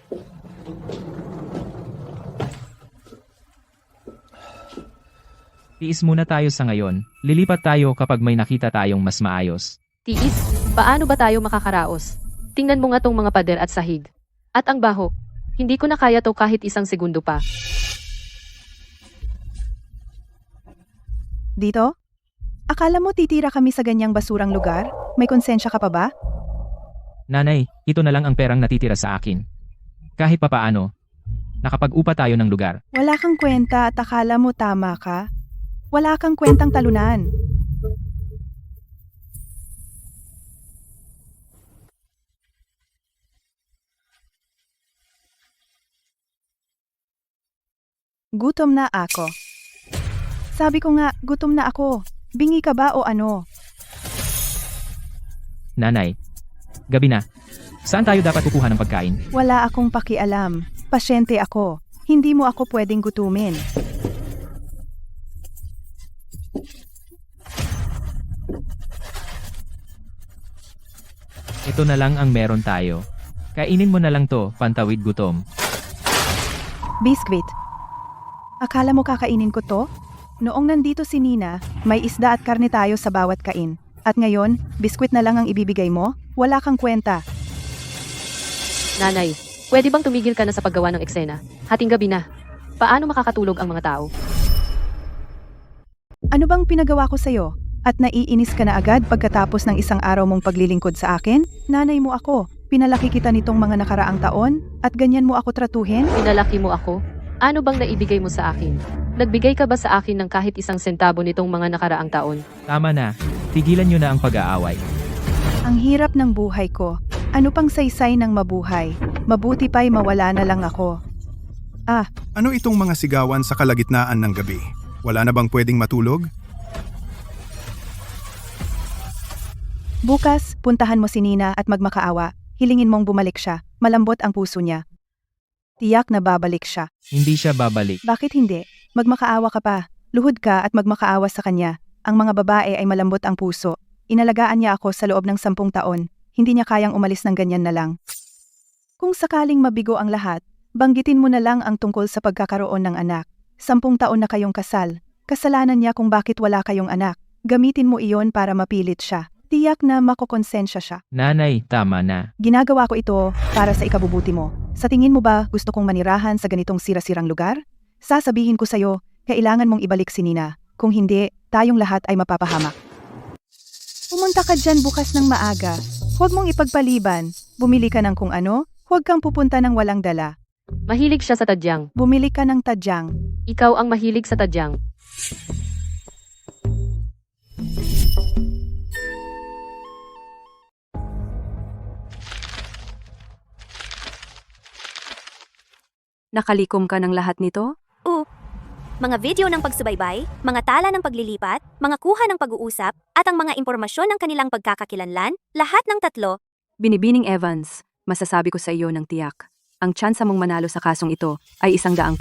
Tiis muna tayo sa ngayon. Lilipat tayo kapag may nakita tayong mas maayos. Tiis, paano ba tayo makakaraos? Tingnan mo nga tong mga pader at sahig. At ang baho. Hindi ko na kaya to kahit isang segundo pa. Dito? Akala mo titira kami sa ganyang basurang lugar? May konsensya ka pa ba? Nanay, ito na lang ang perang natitira sa akin. Kahit papaano, Nakapag-upa tayo ng lugar. Wala kang kwenta at akala mo tama ka? Wala kang kwentang talunan. Gutom na ako. Sabi ko nga, gutom na ako. Bingi ka ba o ano? Nanay, gabi na. Saan tayo dapat kukuha ng pagkain? Wala akong pakialam. Pasyente ako. Hindi mo ako pwedeng gutumin. Ito na lang ang meron tayo. Kainin mo na lang to, pantawid gutom. Biskwit. Akala mo kakainin ko to? Noong nandito si Nina, may isda at karne tayo sa bawat kain. At ngayon, biskwit na lang ang ibibigay mo? Wala kang kwenta. Nanay, pwede bang tumigil ka na sa paggawa ng eksena? Hating gabi na. Paano makakatulog ang mga tao? Ano bang pinagawa ko sa'yo? At naiinis ka na agad pagkatapos ng isang araw mong paglilingkod sa akin? Nanay mo ako. Pinalaki kita nitong mga nakaraang taon? At ganyan mo ako tratuhin? Pinalaki mo ako? Ano bang naibigay mo sa akin? Nagbigay ka ba sa akin ng kahit isang sentabo nitong mga nakaraang taon? Tama na. Tigilan nyo na ang pag-aaway. Ang hirap ng buhay ko. Ano pang saysay ng mabuhay? Mabuti pa'y mawala na lang ako. Ano itong mga sigawan sa kalagitnaan ng gabi? Wala na bang pwedeng matulog? Bukas, puntahan mo si Nina at magmakaawa. Hilingin mong bumalik siya. Malambot ang puso niya. Tiyak na babalik siya. Hindi siya babalik. Bakit hindi? Magmakaawa ka pa. Luhod ka at magmakaawa sa kanya. Ang mga babae ay malambot ang puso. Inalagaan niya ako sa loob ng 10 taon. Hindi niya kayang umalis ng ganyan na lang. Kung sakaling mabigo ang lahat, banggitin mo na lang ang tungkol sa pagkakaroon ng anak. 10 taon na kayong kasal. Kasalanan niya kung bakit wala kayong anak. Gamitin mo iyon para mapilit siya. Tiyak na makokonsensya siya. Nanay, tama na. Ginagawa ko ito para sa ikabubuti mo. Sa tingin mo ba gusto kong manirahan sa ganitong sira-sirang lugar? Sasabihin ko sa'yo, kailangan mong ibalik si Nina. Kung hindi, tayong lahat ay mapapahamak. Pumunta ka dyan bukas ng maaga. Huwag mong ipagpaliban. Bumili ka ng kung ano. Huwag kang pupunta ng walang dala. Mahilig siya sa tadyang. Bumili ka ng tadyang. Ikaw ang mahilig sa tadyang. Nakalikom ka ng lahat nito? Mga video ng pagsubaybay, mga tala ng paglilipat, mga kuha ng pag-uusap, at ang mga impormasyon ng kanilang pagkakakilanlan, lahat ng 3. Binibining Evans, masasabi ko sa iyo ng tiyak. Ang tsansa mong manalo sa kasong ito ay 100%.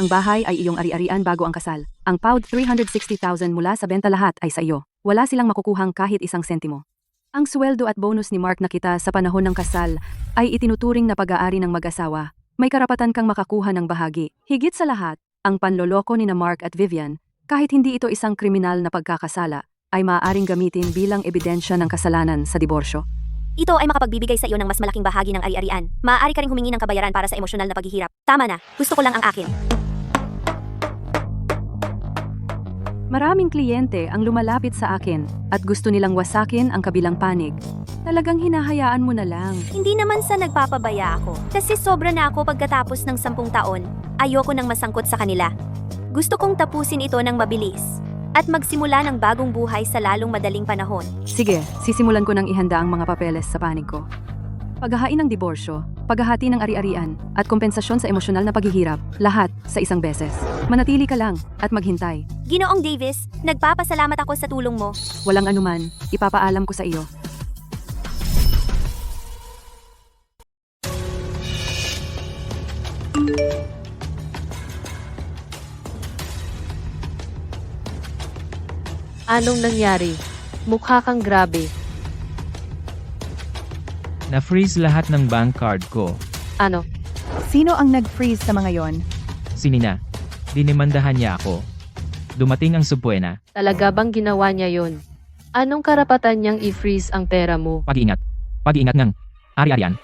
Ang bahay ay iyong ari-arian bago ang kasal. Ang pound 360,000 mula sa benta lahat ay sa iyo. Wala silang makukuhang kahit 1 sentimo. Ang sweldo at bonus ni Mark na kita sa panahon ng kasal ay itinuturing na pag-aari ng mag-asawa. May karapatan kang makakuha ng bahagi. Higit sa lahat, ang panloloko ni na Mark at Vivian, kahit hindi ito isang kriminal na pagkakasala, ay maaaring gamitin bilang ebidensya ng kasalanan sa diborsyo. Ito ay makapagbibigay sa iyo ng mas malaking bahagi ng ari-arian. Maaari ka ring humingi ng kabayaran para sa emosyonal na paghihirap. Tama na, gusto ko lang ang akin. Maraming kliyente ang lumalapit sa akin at gusto nilang wasakin ang kabilang panig. Talagang hinahayaan mo na lang. Hindi naman sa nagpapabaya ako. Kasi sobra na ako pagkatapos ng 10 taon. Ayoko nang masangkot sa kanila. Gusto kong tapusin ito ng mabilis. At magsimula ng bagong buhay sa lalong madaling panahon. Sige, sisimulan ko ng ihanda ang mga papeles sa panig ko. Paghahain ng diborsyo, paghahati ng ari-arian, at kompensasyon sa emosyonal na paghihirap, lahat sa isang beses. Manatili ka lang at maghintay. Ginoong Davis, nagpapasalamat ako sa tulong mo. Walang anuman, ipapaalam ko sa iyo. Anong nangyari? Mukha kang grabe. Na-freeze lahat ng bank card ko. Ano? Sino ang nag-freeze sa mga yon? Si Nina. Dinimandahan niya ako. Dumating ang subwena. Talaga bang ginawa niya yon? Anong karapatan niyang i-freeze ang pera mo? Pag-iingat. Pag-iingat ng ari-arian.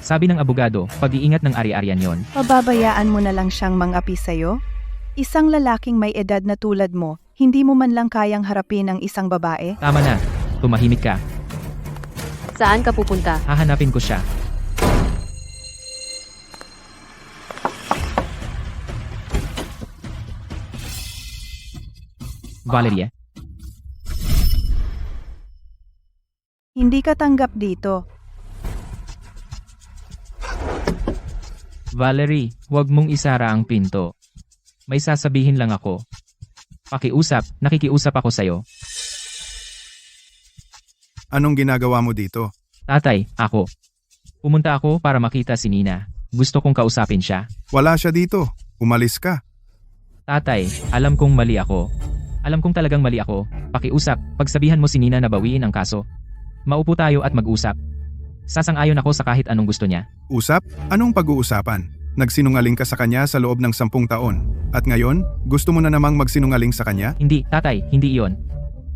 Sabi ng abogado, pag-iingat ng ari-arian yon. Pababayaan mo na lang siyang mang-api sa'yo? Isang lalaking may edad na tulad mo, hindi mo man lang kayang harapin ang isang babae? Tama na. Tumahimik ka. Saan ka pupunta? Hahanapin ko siya. Valerie, Hindi ka tanggap dito. Valerie, huwag mong isara ang pinto. May sasabihin lang ako. Pakiusap, nakikiusap ako sa'yo. Anong ginagawa mo dito? Tatay, ako. Pumunta ako para makita si Nina. Gusto kong kausapin siya. Wala siya dito. Umalis ka. Tatay, alam kong mali ako. Alam kong talagang mali ako. Pakiusap, pagsabihan mo si Nina na bawiin ang kaso. Maupo tayo at mag-usap. Sasang-ayon ako sa kahit anong gusto niya. Usap? Anong pag-uusapan? Nagsinungaling ka sa kanya sa loob ng 10 taon. At ngayon, gusto mo na namang magsinungaling sa kanya? Hindi, tatay, hindi iyon.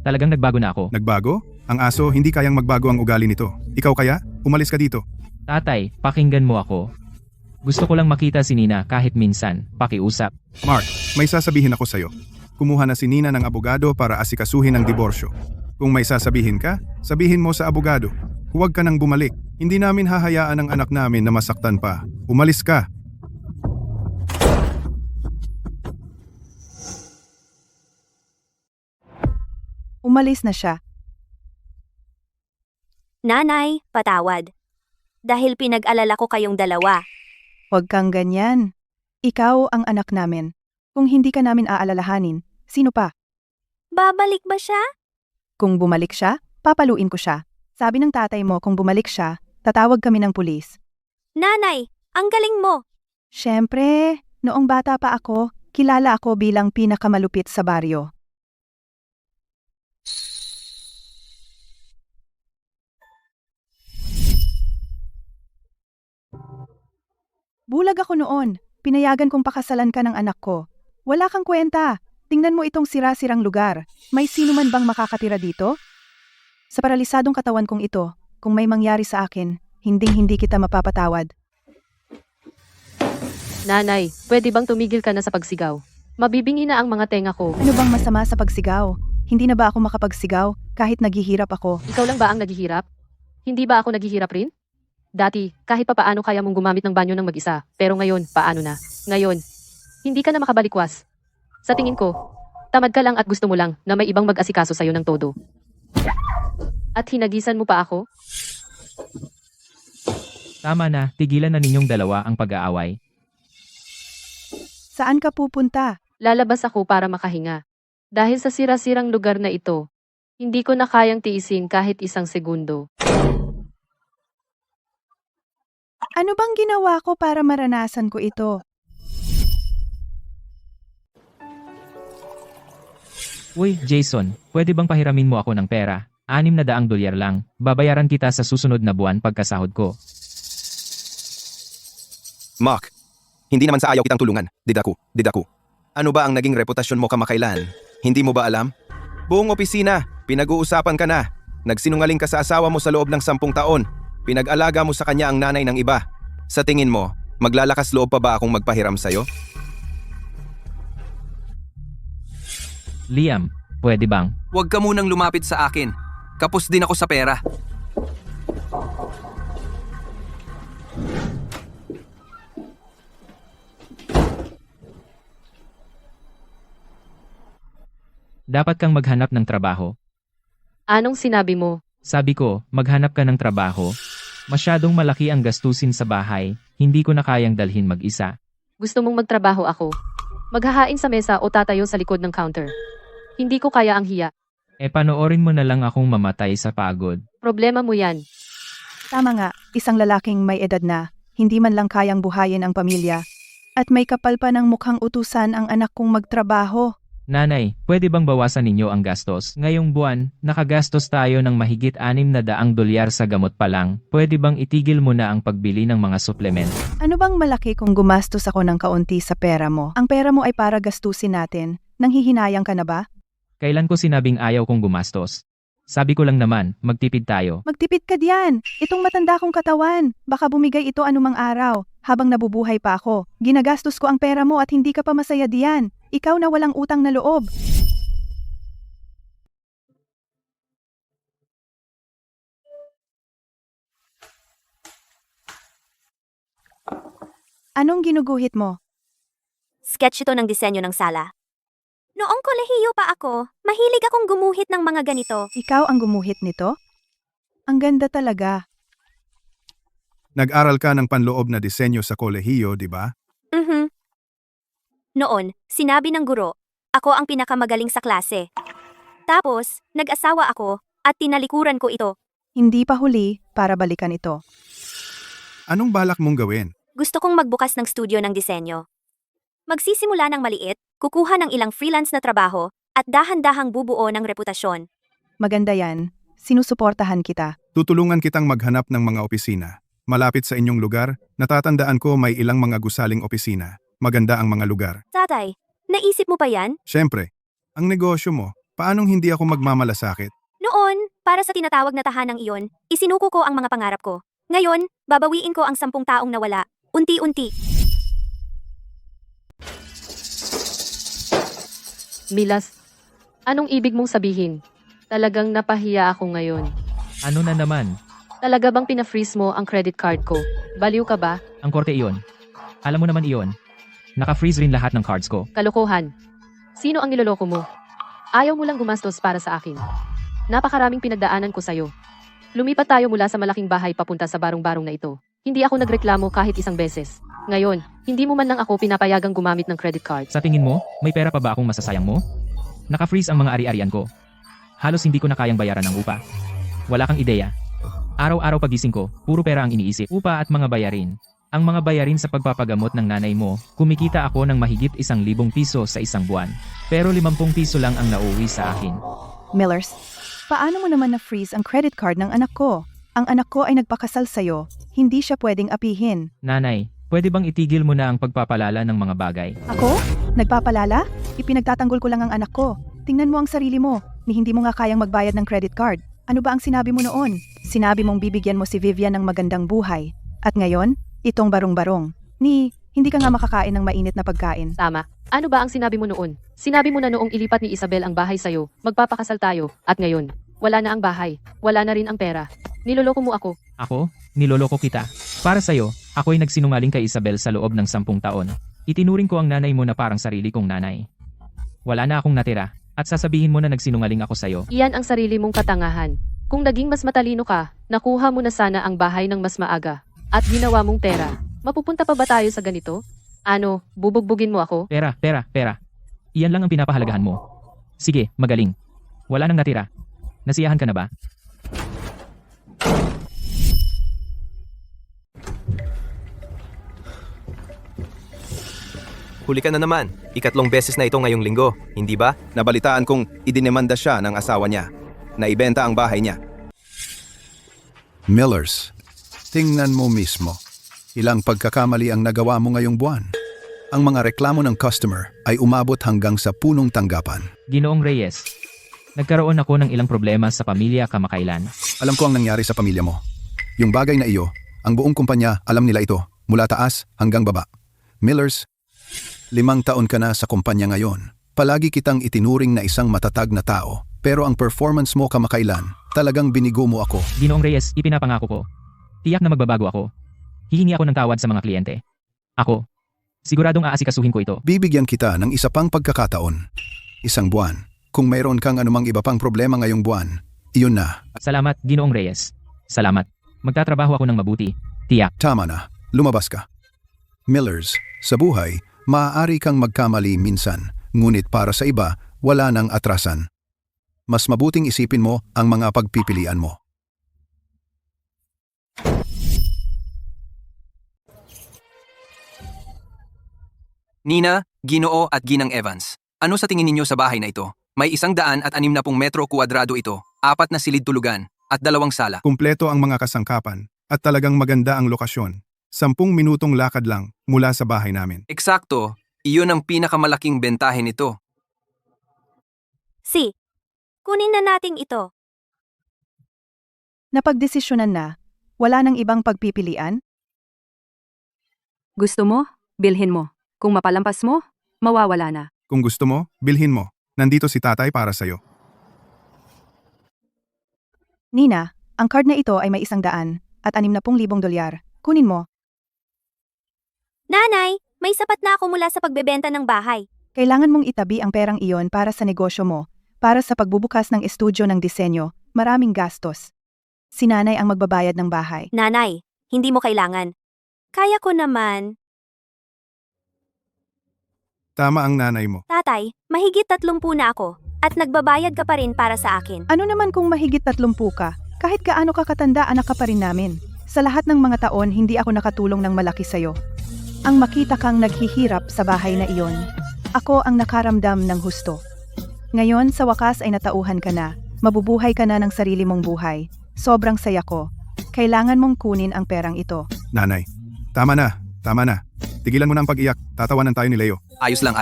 Talagang nagbago na ako. Nagbago? Ang aso, hindi kayang magbago ang ugali nito. Ikaw kaya? Umalis ka dito. Tatay, pakinggan mo ako. Gusto ko lang makita si Nina kahit minsan. Pakiusap. Mark, may sasabihin ako sa'yo. Kumuha na si Nina ng abogado para asikasuhin ang diborsyo. Kung may sasabihin ka, sabihin mo sa abogado. Huwag ka nang bumalik. Hindi namin hahayaan ang anak namin na masaktan pa. Umalis ka. Umalis na siya. Nanay, patawad. Dahil pinag-alala ko kayong dalawa. Huwag kang ganyan. Ikaw ang anak namin. Kung hindi ka namin aalalahanin, sino pa? Babalik ba siya? Kung bumalik siya, papaluin ko siya. Sabi ng tatay mo kung bumalik siya, tatawag kami ng pulis. Nanay, ang galing mo. Siyempre, noong bata pa ako, kilala ako bilang pinakamalupit sa baryo. Bulag ako noon. Pinayagan kong pakasalan ka ng anak ko. Wala kang kwenta. Tingnan mo itong sira-sirang lugar. May sino man bang makakatira dito? Sa paralisadong katawan kong ito, kung may mangyari sa akin, hinding-hindi kita mapapatawad. Nanay, pwede bang tumigil ka na sa pagsigaw? Mabibingi na ang mga tenga ko. Ano bang masama sa pagsigaw? Hindi na ba ako makapagsigaw kahit naghihirap ako? Ikaw lang ba ang naghihirap? Hindi ba ako naghihirap rin? Dati, kahit papaano kaya mong gumamit ng banyo ng mag-isa. Pero ngayon, paano na? Ngayon, hindi ka na makabalikwas. Sa tingin ko, tamad ka lang at gusto mo lang na may ibang mag-asikaso sa'yo ng todo. At hinagisan mo pa ako? Tama na, tigilan na ninyong dalawa ang pag-aaway. Saan ka pupunta? Lalabas ako para makahinga. Dahil sa sira-sirang lugar na ito, hindi ko na kayang tiisin kahit isang segundo. Ano bang ginawa ko para maranasan ko ito? Uy, Jason, pwede bang pahiramin mo ako ng pera? $600 lang. Babayaran kita sa susunod na buwan pagkasahod ko. Mark, hindi naman sa ayaw kitang tulungan. Didaku. Ano ba ang naging reputasyon mo kamakailan? Hindi mo ba alam? Buong opisina, pinag-uusapan ka na. Nagsinungaling ka sa asawa mo sa loob ng 10 taon. Pinag-alaga mo sa kanya ang nanay ng iba. Sa tingin mo, maglalakas loob pa ba akong magpahiram sa'yo? Liam, pwede bang? Huwag ka munang lumapit sa akin. Kapos din ako sa pera. Dapat kang maghanap ng trabaho. Anong sinabi mo? Sabi ko, maghanap ka ng trabaho. Masyadong malaki ang gastusin sa bahay, hindi ko na kayang dalhin mag-isa. Gusto mong magtrabaho ako? Maghahain sa mesa o tatayo sa likod ng counter? Hindi ko kaya ang hiya. Panoorin mo na lang akong mamatay sa pagod. Problema mo yan. Tama nga, isang lalaking may edad na, hindi man lang kayang buhayin ang pamilya. At may kapal pa ng mukhang utusan ang anak kong magtrabaho. Nanay, pwede bang bawasan ninyo ang gastos? Ngayong buwan, nakagastos tayo ng mahigit $600 sa gamot pa lang. Pwede bang itigil mo na ang pagbili ng mga suplement? Ano bang malaki kung gumastos ako ng kaunti sa pera mo? Ang pera mo ay para gastusin natin. Nanghihinayang ka na ba? Kailan ko sinabing ayaw kong gumastos? Sabi ko lang naman, magtipid tayo. Magtipid ka diyan. Itong matanda kong katawan. Baka bumigay ito anumang araw. Habang nabubuhay pa ako, ginagastos ko ang pera mo at hindi ka pa masaya diyan. Ikaw na walang utang na loob. Anong ginuguhit mo? Sketch ito ng disenyo ng sala. Noong kolehiyo pa ako, mahilig akong gumuhit ng mga ganito. Ikaw ang gumuhit nito? Ang ganda talaga. Nag-aral ka ng panloob na disenyo sa kolehiyo, di ba? Mhm. Noon, sinabi ng guro, ako ang pinakamagaling sa klase. Tapos, nag-asawa ako at tinalikuran ko ito. Hindi pa huli para balikan ito. Anong balak mong gawin? Gusto kong magbukas ng studio ng disenyo. Magsisimula ng maliit, kukuha ng ilang freelance na trabaho, at dahan-dahang bubuo ng reputasyon. Maganda yan. Sinusuportahan kita. Tutulungan kitang maghanap ng mga opisina. Malapit sa inyong lugar, natatandaan ko may ilang mga gusaling opisina. Maganda ang mga lugar. Tatay, naisip mo pa yan? Siyempre, ang negosyo mo, paanong hindi ako magmamalasakit? Noon, para sa tinatawag na tahanang iyon, isinuko ko ang mga pangarap ko. Ngayon, babawiin ko ang 10 taong nawala, unti-unti. Milas, anong ibig mong sabihin? Talagang napahiya ako ngayon. Ano na naman? Talaga bang pina-freeze mo ang credit card ko? Baliw ka ba? Ang korte iyon. Alam mo naman iyon. Naka-freeze rin lahat ng cards ko. Kalokohan. Sino ang niloloko mo? Ayaw mo lang gumastos para sa akin. Napakaraming pinagdaanan ko sa'yo. Lumipat tayo mula sa malaking bahay papunta sa barong-barong na ito. Hindi ako nagreklamo kahit isang beses. Ngayon, hindi mo man lang ako pinapayagang gumamit ng credit card. Sa tingin mo, may pera pa ba akong masasayang mo? Naka-freeze ang mga ari-arian ko. Halos hindi ko na kayang bayaran ng upa. Wala kang ideya. Araw-araw pagising ko, puro pera ang iniisip. Upa at mga bayarin. Ang mga bayarin sa pagpapagamot ng nanay mo, kumikita ako ng mahigit 1,000 piso sa isang buwan. Pero 50 piso lang ang nauwi sa akin. Millers, paano mo naman na-freeze ang credit card ng anak ko? Ang anak ko ay nagpakasal sa'yo. Hindi siya pwedeng apihin. Nanay, pwede bang itigil mo na ang pagpapalala ng mga bagay? Ako? Nagpapalala? Ipinagtatanggol ko lang ang anak ko. Tingnan mo ang sarili mo. Ni hindi mo nga kayang magbayad ng credit card. Ano ba ang sinabi mo noon? Sinabi mong bibigyan mo si Vivian ng magandang buhay. At ngayon, itong barong-barong. Hindi ka nga makakain ng mainit na pagkain. Tama. Ano ba ang sinabi mo noon? Sinabi mo na noong ilipat ni Isabel ang bahay sa'yo, magpapakasal tayo, at ngayon, wala na ang bahay, wala na rin ang pera. Niloloko mo ako. Ako? Niloloko kita. Para sa'yo, ako'y nagsinungaling kay Isabel sa loob ng 10 taon. Itinuring ko ang nanay mo na parang sarili kong nanay. Wala na akong natira, at sasabihin mo na nagsinungaling ako sa'yo. Iyan ang sarili mong katangahan. Kung naging mas matalino ka, nakuha mo na sana ang bahay ng mas maaga, at ginawa mong pera. Mapupunta pa ba tayo sa ganito? Ano, bubugbugin mo ako? Pera, pera, pera. Iyan lang ang pinapahalagahan mo. Sige, magaling. Wala nang natira. Nasiyahan ka na ba? Huli ka na naman. Ikatlong beses na ito ngayong linggo, hindi ba? Nabalitaan kong idinemanda siya ng asawa niya. Naibenta ang bahay niya. Millers, tingnan mo mismo. Ilang pagkakamali ang nagawa mo ngayong buwan. Ang mga reklamo ng customer ay umabot hanggang sa punong tanggapan. Ginoong Reyes, nagkaroon ako ng ilang problema sa pamilya kamakailan. Alam ko ang nangyari sa pamilya mo. Yung bagay na iyo, ang buong kumpanya alam nila ito, mula taas hanggang baba. Millers, 5 taon ka na sa kumpanya ngayon. Palagi kitang itinuring na isang matatag na tao, pero ang performance mo kamakailan, talagang binigo mo ako. Ginoong Reyes, ipinapangako ko. Tiyak na magbabago ako. Hihingi ako ng tawad sa mga kliyente. Ako, siguradong aasikasuhin ko ito. Bibigyan kita ng isa pang pagkakataon. 1 buwan. Kung mayroon kang anumang iba pang problema ngayong buwan, iyon na. Salamat, Ginoong Reyes. Salamat. Magtatrabaho ako ng mabuti. Tiyak. Tama na. Lumabas ka. Millers, sa buhay, maaari kang magkamali minsan, ngunit para sa iba, wala nang atrasan. Mas mabuting isipin mo ang mga pagpipilian mo. Nina, Ginoo at Ginang Evans. Ano sa tingin ninyo sa bahay na ito? May 160 metro kuwadrado ito, 4 na silid tulugan, at 2 sala. Kumpleto ang mga kasangkapan, at talagang maganda ang lokasyon. 10 minutong lakad lang mula sa bahay namin. Eksakto, iyon ang pinakamalaking bentahe nito. Si, kunin na nating ito. Napagdesisyonan na, wala nang ibang pagpipilian? Gusto mo? Bilhin mo. Kung mapalampas mo, mawawala na. Kung gusto mo, bilhin mo. Nandito si tatay para sa'yo. Nina, ang card na ito ay may 100 at 60,000 dolyar. Kunin mo. Nanay, may sapat na ako mula sa pagbebenta ng bahay. Kailangan mong itabi ang perang iyon para sa negosyo mo, para sa pagbubukas ng estudyo ng disenyo, maraming gastos. Si nanay ang magbabayad ng bahay. Nanay, hindi mo kailangan. Kaya ko naman. Tama ang nanay mo. Tatay, mahigit 30 na ako. At nagbabayad ka pa rin para sa akin. Ano naman kung mahigit 30 ka? Kahit gaano ka katanda, anak ka pa rin namin. Sa lahat ng mga taon, hindi ako nakatulong ng malaki sa'yo. Ang makita kang naghihirap sa bahay na iyon, ako ang nakaramdam ng husto. Ngayon, sa wakas ay natauhan ka na. Mabubuhay ka na ng sarili mong buhay. Sobrang saya ko. Kailangan mong kunin ang perang ito. Nanay, tama na. Tigilan mo na ang pag-iyak. Tatawanan tayo ni Leo. Ayos lang.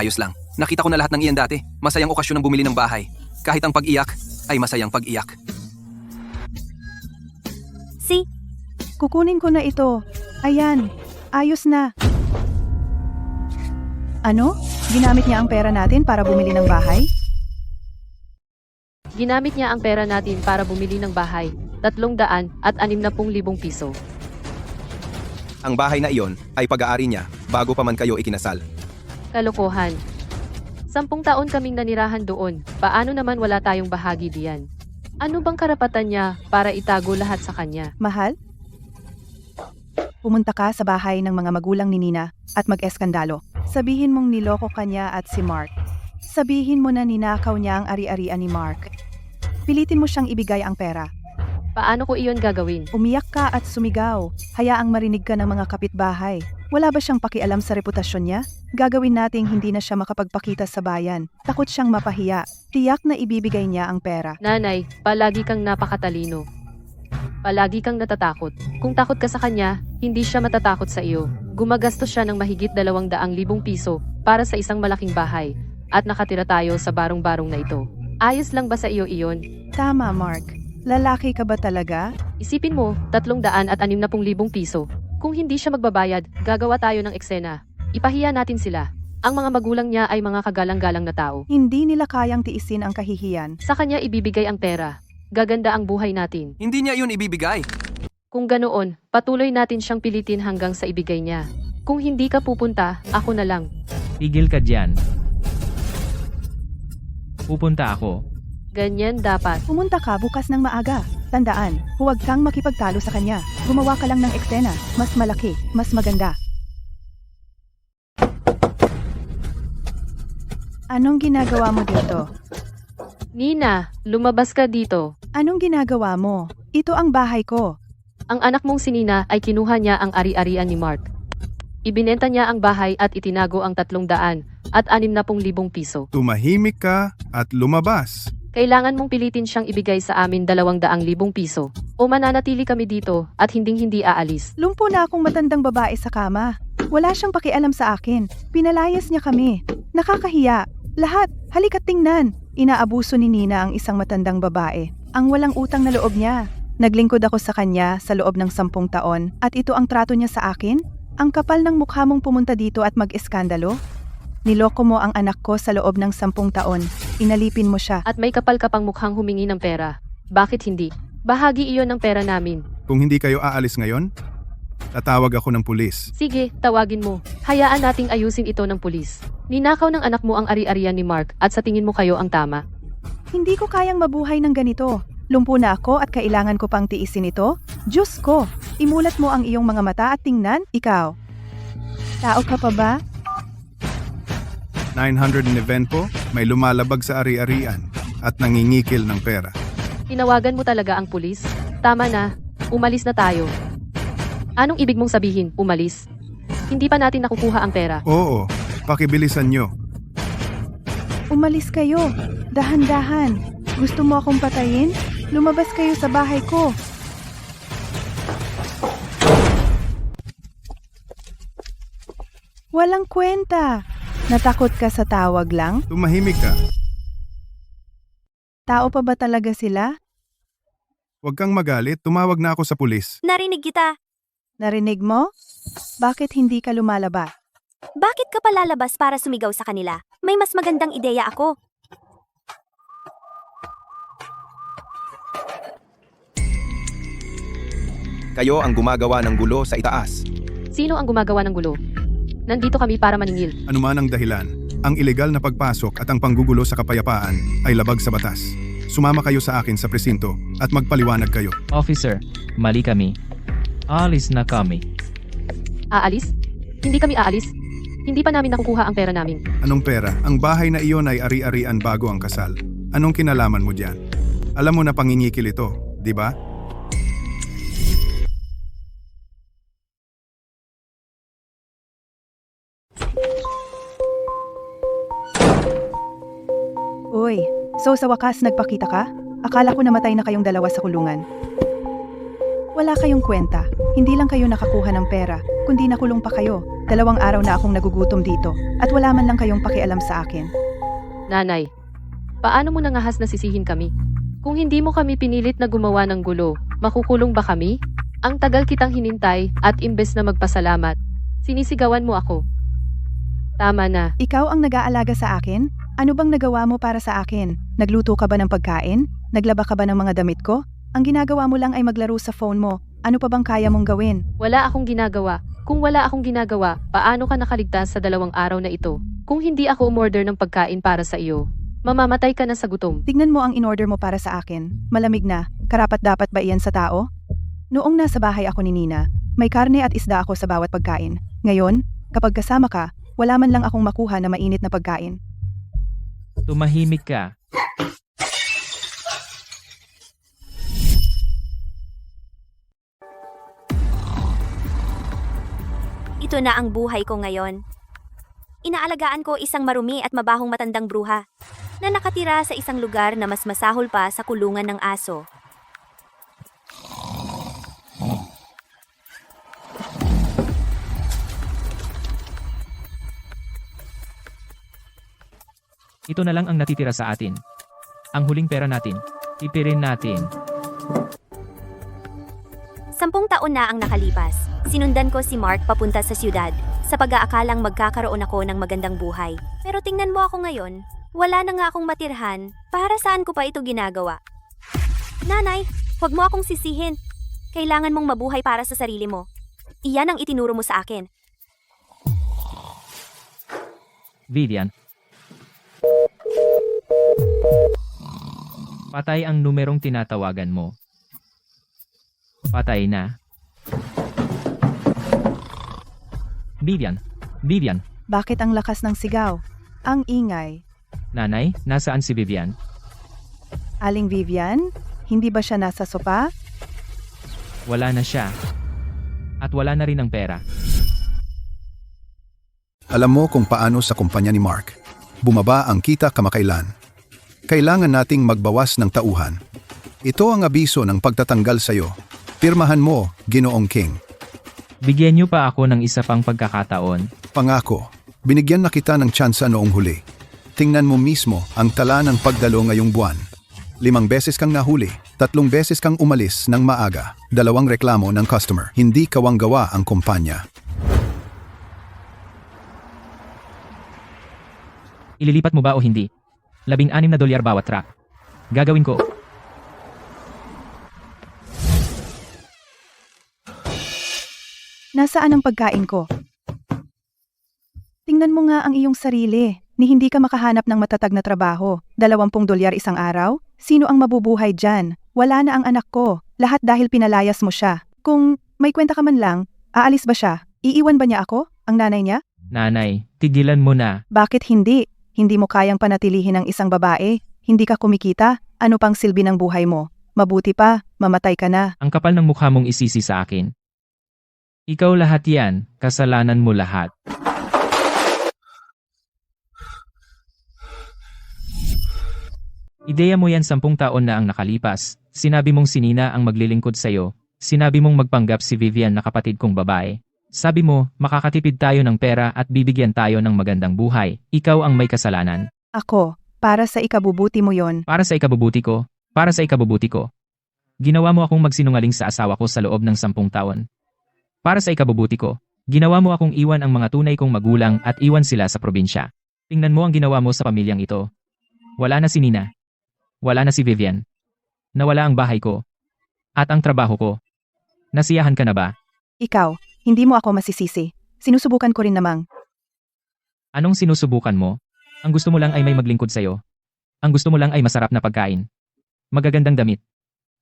Nakita ko na lahat ng iyan dati. Masayang okasyon ng bumili ng bahay. Kahit ang pag-iyak ay masayang pag-iyak. Kukunin ko na ito. Ayan, ayos na. Ano? Ginamit niya ang pera natin para bumili ng bahay? Ginamit niya ang pera natin para bumili ng bahay, 360,000 piso. Ang bahay na iyon ay pag-aari niya bago pa man kayo ikinasal. Kalokohan. 10 taon kaming nanirahan doon, paano naman wala tayong bahagi diyan? Ano bang karapatan niya para itago lahat sa kanya? Mahal? Pumunta ka sa bahay ng mga magulang ni Nina at mag-eskandalo. Sabihin mong niloko ka niya at si Mark. Sabihin mo na ninakaw niya ang ari-arian ni Mark. Pilitin mo siyang ibigay ang pera. Paano ko iyon gagawin? Umiyak ka at sumigaw. Hayaang marinig ka ng mga kapitbahay. Wala ba siyang pakialam sa reputasyon niya? Gagawin nating hindi na siya makapagpakita sa bayan. Takot siyang mapahiya. Tiyak na ibibigay niya ang pera. Nanay, palagi kang napakatalino. Palagi kang natatakot. Kung takot ka sa kanya, hindi siya matatakot sa iyo. Gumagastos siya ng mahigit 200,000 piso para sa isang malaking bahay. At nakatira tayo sa barong-barong na ito. Ayos lang ba sa iyo iyon? Tama, Mark. Lalaki ka ba talaga? Isipin mo, 360,000 piso. Kung hindi siya magbabayad, gagawa tayo ng eksena. Ipahiya natin sila. Ang mga magulang niya ay mga kagalang-galang na tao. Hindi nila kayang tiisin ang kahihiyan. Sa kanya ibibigay ang pera. Gaganda ang buhay natin. Hindi niya iyon ibibigay. Kung ganoon, patuloy natin siyang pilitin hanggang sa ibigay niya. Kung hindi ka pupunta, ako na lang. Tigil ka dyan. Pupunta ako. Ganyan dapat. Pumunta ka bukas ng maaga. Tandaan, huwag kang makipagtalo sa kanya. Gumawa ka lang ng eksena. Mas malaki, mas maganda. Anong ginagawa mo dito? Nina, lumabas ka dito. Anong ginagawa mo? Ito ang bahay ko. Ang anak mong si Nina ay kinuha niya ang ari-arian ni Mark. Ibinenta niya ang bahay at itinago ang 360,000 piso. Tumahimik ka at lumabas. Kailangan mong pilitin siyang ibigay sa amin 200,000 piso. O mananatili kami dito at hinding-hindi aalis. Lumpo na akong matandang babae sa kama. Wala siyang pakialam sa akin. Pinalayas niya kami. Nakakahiya. Lahat, halika't tingnan. Inaabuso ni Nina ang isang matandang babae. Ang walang utang na loob niya. Naglingkod ako sa kanya sa loob ng 10 taon at ito ang trato niya sa akin? Ang kapal ng mukha mong pumunta dito at mag-eskandalo? Niloko mo ang anak ko sa loob ng 10 taon. Inalipin mo siya. At may kapal ka pang mukhang humingi ng pera. Bakit hindi? Bahagi iyon ng pera namin. Kung hindi kayo aalis ngayon, tatawag ako ng pulis. Sige, tawagin mo. Hayaan nating ayusin ito ng pulis. Ninakaw ng anak mo ang ari-arian ni Mark at sa tingin mo kayo ang tama. Hindi ko kayang mabuhay ng ganito. Lumpo na ako at kailangan ko pang tiisin ito? Diyos ko! Imulat mo ang iyong mga mata at tingnan, ikaw. Tao ka pa ba? 911 po, may lumalabag sa ari-arian at nangingikil ng pera. Tinawagan mo talaga ang pulis? Tama na. Umalis na tayo. Anong ibig mong sabihin, umalis? Hindi pa natin nakukuha ang pera. Oo, pakibilisan nyo. Umalis kayo. Dahan-dahan. Gusto mo akong patayin? Lumabas kayo sa bahay ko. Walang kwenta. Natakot ka sa tawag lang? Tumahimik ka. Tao pa ba talaga sila? Huwag kang magalit, tumawag na ako sa pulis. Narinig kita. Narinig mo? Bakit hindi ka lumalabas? Bakit ka pa lalabas para sumigaw sa kanila? May mas magandang ideya ako. Kayo ang gumagawa ng gulo sa itaas. Sino ang gumagawa ng gulo? Nandito kami para maningil. Anuman ang dahilan, Ang ilegal na pagpasok at ang panggugulo sa kapayapaan ay labag sa batas. Sumama kayo sa akin sa presinto at magpaliwanag kayo. Officer, mali kami. Alis na kami. Aalis? Hindi kami aalis. Hindi pa namin nakukuha ang pera namin. Anong pera? Ang bahay na iyon ay ari-arian bago ang kasal. Anong kinalaman mo diyan? Alam mo na pangingikil ito, di ba? Uy, so sa wakas nagpakita ka? Akala ko namatay na kayong dalawa sa kulungan. Wala kayong kwenta. Hindi lang kayo nakakuha ng pera, kundi nakulong pa kayo. 2 araw na akong nagugutom dito at wala man lang kayong pakialam sa akin. Nanay, paano mo nangahas na sisihin kami? Kung hindi mo kami pinilit na gumawa ng gulo, makukulong ba kami? Ang tagal kitang hinintay at imbes na magpasalamat, sinisigawan mo ako. Tama na. Ikaw ang nag-aalaga sa akin? Ano bang nagawa mo para sa akin? Nagluto ka ba ng pagkain? Naglaba ka ba ng mga damit ko? Ang ginagawa mo lang ay maglaro sa phone mo. Ano pa bang kaya mong gawin? Wala akong ginagawa. Kung wala akong ginagawa, paano ka nakaligtas sa 2 araw na ito? Kung hindi ako umorder ng pagkain para sa iyo, mamamatay ka na sa gutom. Tignan mo ang in-order mo para sa akin. Malamig na. Karapat-dapat ba iyan sa tao? Noong nasa bahay ako ni Nina, may karne at isda ako sa bawat pagkain. Ngayon, kapag kasama ka, wala man lang akong makuha na mainit na pagkain. Tumahimik ka. Ito na ang buhay ko ngayon. Inaalagaan ko isang marumi at mabahong matandang bruha na nakatira sa isang lugar na mas masahol pa sa kulungan ng aso. Ito na lang ang natitira sa atin. Ang huling pera natin. Ipirin natin. 10 taon na ang nakalipas. Sinundan ko si Mark papunta sa siyudad sa pag-aakalang magkakaroon ako ng magandang buhay. Pero tingnan mo ako ngayon, wala na nga akong matirhan. Para saan ko pa ito ginagawa? Nanay, huwag mo akong sisihin. Kailangan mong mabuhay para sa sarili mo. Iyan ang itinuro mo sa akin. Vivian. Patay ang numerong tinatawagan mo. Patay na. Vivian. Vivian. Bakit ang lakas ng sigaw? Ang ingay. Nanay, nasaan si Vivian? Aling Vivian? Hindi ba siya nasa sopa? Wala na siya. At wala na rin ang pera. Alam mo kung paano sa kumpanya ni Mark. Bumaba ang kita kamakailan. Kailangan nating magbawas ng tauhan. Ito ang abiso ng pagtatanggal sa'yo. Pirmahan mo, Ginoong King. Bigyan niyo pa ako ng isa pang pagkakataon. Pangako, binigyan na kita ng tsansa noong huli. Tingnan mo mismo ang tala ng pagdalo ngayong buwan. 5 beses kang nahuli, 3 beses kang umalis ng maaga, 2 reklamo ng customer. Hindi kawang-gawa ang kumpanya. Ililipat mo ba o hindi? $16 bawat truck. Gagawin ko. Nasaan ang pagkain ko? Tingnan mo nga ang iyong sarili. Ni hindi ka makahanap ng matatag na trabaho. $20 isang araw? Sino ang mabubuhay dyan? Wala na ang anak ko. Lahat dahil pinalayas mo siya. Kung may kwenta ka man lang, aalis ba siya? Iiwan ba niya ako? Ang nanay niya? Nanay, tigilan mo na. Bakit hindi? Hindi mo kayang panatilihin ang isang babae? Hindi ka kumikita? Ano pang silbi ng buhay mo? Mabuti pa, mamatay ka na. Ang kapal ng mukha mong isisi sa akin. Ikaw lahat yan, kasalanan mo lahat. Ideya mo yan 10 taon na ang nakalipas. Sinabi mong si Nina ang maglilingkod sa'yo. Sinabi mong magpanggap si Vivian na kapatid kong babae. Sabi mo, makakatipid tayo ng pera at bibigyan tayo ng magandang buhay. Ikaw ang may kasalanan. Ako, para sa ikabubuti mo yon. Para sa ikabubuti ko. Para sa ikabubuti ko. Ginawa mo akong magsinungaling sa asawa ko sa loob ng 10 taon. Para sa ikabubuti ko. Ginawa mo akong iwan ang mga tunay kong magulang at iwan sila sa probinsya. Tingnan mo ang ginawa mo sa pamilyang ito. Wala na si Nina. Wala na si Vivian. Nawala ang bahay ko. At ang trabaho ko. Nasiyahan ka na ba? Ikaw, hindi mo ako masisisi. Sinusubukan ko rin namang. Anong sinusubukan mo? Ang gusto mo lang ay may maglingkod sa'yo. Ang gusto mo lang ay masarap na pagkain. Magagandang damit.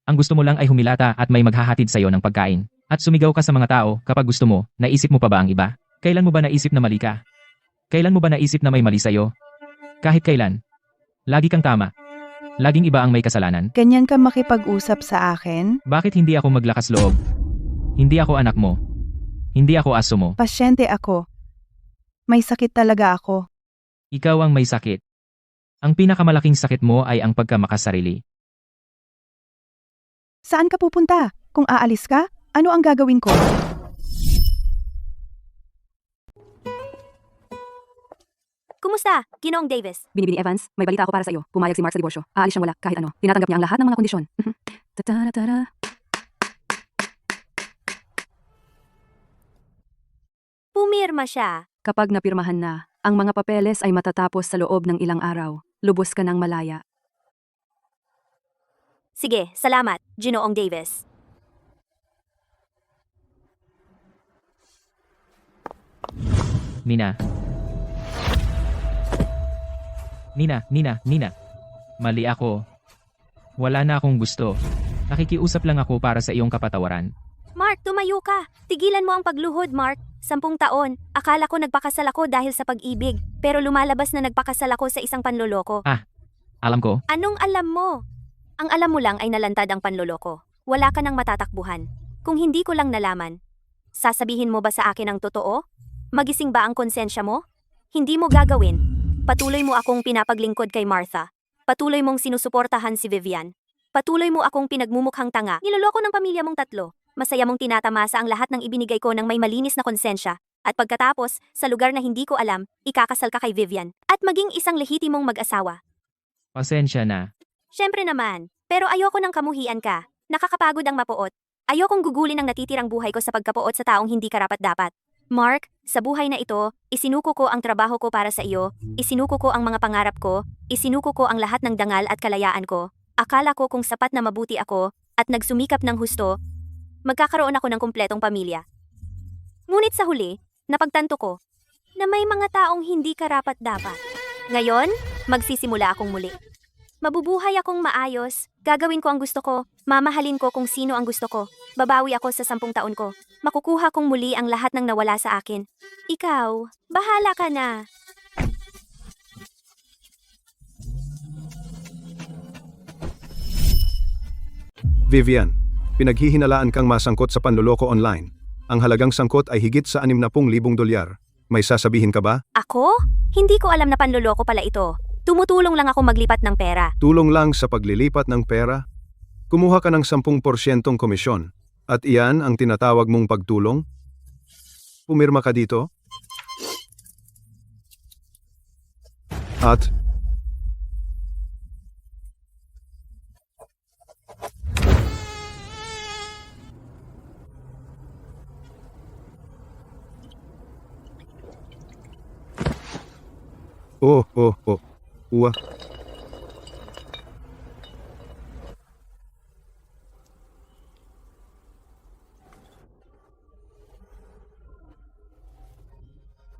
Ang gusto mo lang ay humilata at may maghahatid sa'yo ng pagkain. At sumigaw ka sa mga tao kapag gusto mo. Naisip mo pa ba ang iba? Kailan mo ba naisip na mali ka? Kailan mo ba naisip na may mali sa'yo? Kahit kailan. Lagi kang tama. Laging iba ang may kasalanan. Ganyan ka makipag-usap sa akin? Bakit hindi ako maglakas loob? Hindi ako anak mo. Hindi ako aso mo. Pasyente ako. May sakit talaga ako. Ikaw ang may sakit. Ang pinakamalaking sakit mo ay ang pagkamakasarili. Saan ka pupunta? Kung aalis ka, ano ang gagawin ko? Kumusta, Ginoong Davis? Binibini Evans, may balita ako para sa iyo. Pumayag si Mark sa diborsyo. Aalis siyang wala, kahit ano. Tinatanggap niya ang lahat ng mga kondisyon. Tatara-tara. Pumirma siya. Kapag napirmahan na, ang mga papeles ay matatapos sa loob ng ilang araw. Lubos ka ng malaya. Sige, salamat, Ginoong Davis. Nina. Nina. Mali ako. Wala na akong gusto. Nakikiusap lang ako para sa iyong kapatawaran. Mark, tumayo ka. Tigilan mo ang pagluhod, Mark. 10 taon. Akala ko nagpakasal ako dahil sa pag-ibig. Pero lumalabas na nagpakasal ako sa isang panloloko. Alam ko, Anong alam mo? Ang alam mo lang ay nalantad ang panloloko. Wala ka nang matatakbuhan. Kung hindi ko lang nalaman, sasabihin mo ba sa akin ang totoo? Magising ba ang konsensya mo? Hindi mo gagawin. Patuloy mo akong pinapaglingkod kay Martha. Patuloy mong sinusuportahan si Vivian. Patuloy mo akong pinagmumukhang tanga. Niloloko ng pamilya mong tatlo. Masaya mong tinatamasa ang lahat ng ibinigay ko ng may malinis na konsensya. At pagkatapos, sa lugar na hindi ko alam, ikakasal ka kay Vivian. At maging isang lehitimong mag-asawa. pasensya na. Siyempre naman, pero ayoko nang kamuhian ka. Nakakapagod ang mapuot. Ayokong gugulin ang natitirang buhay ko sa pagkapuot sa taong hindi karapat-dapat. Mark, sa buhay na ito, isinuko ko ang trabaho ko para sa iyo, isinuko ko ang mga pangarap ko, isinuko ko ang lahat ng dangal at kalayaan ko. Akala ko kung sapat na mabuti ako, at nagsumikap ng husto, magkakaroon ako ng kumpletong pamilya. Ngunit sa huli, napagtanto ko, na may mga taong hindi karapat-dapat. Ngayon, magsisimula akong muli. Mabubuhay akong maayos, gagawin ko ang gusto ko, mamahalin ko kung sino ang gusto ko, babawi ako sa 10 taon ko, makukuha kong muli ang lahat ng nawala sa akin. Ikaw, bahala ka na. Vivian, pinaghihinalaan kang masangkot sa panloloko online. Ang halagang sangkot ay higit sa 60,000 dolyar. May sasabihin ka ba? Ako? Hindi ko alam na panloloko pala ito. Tumutulong lang ako maglipat ng pera. Tulong lang sa paglilipat ng pera? Kumuha ka ng 10% komisyon. At iyan ang tinatawag mong pagtulong? Pumirma ka dito? At Uwa.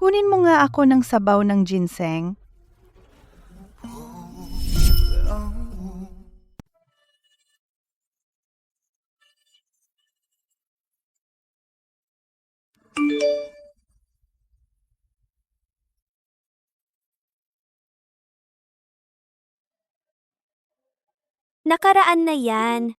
Kunin mo nga ako ng sabaw ng ginseng. Nakaraan na yan.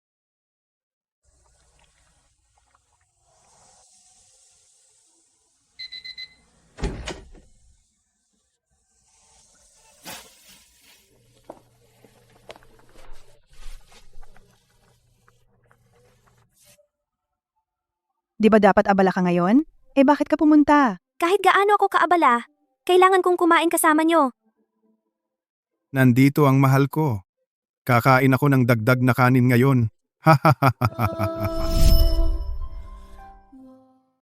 Di ba dapat abala ka ngayon? Eh bakit ka pumunta? Kahit gaano ako kaabala, kailangan kong kumain kasama nyo. Nandito ang mahal ko. Kakain ako ng dagdag na kanin ngayon. Ha ha ha ha ha ha.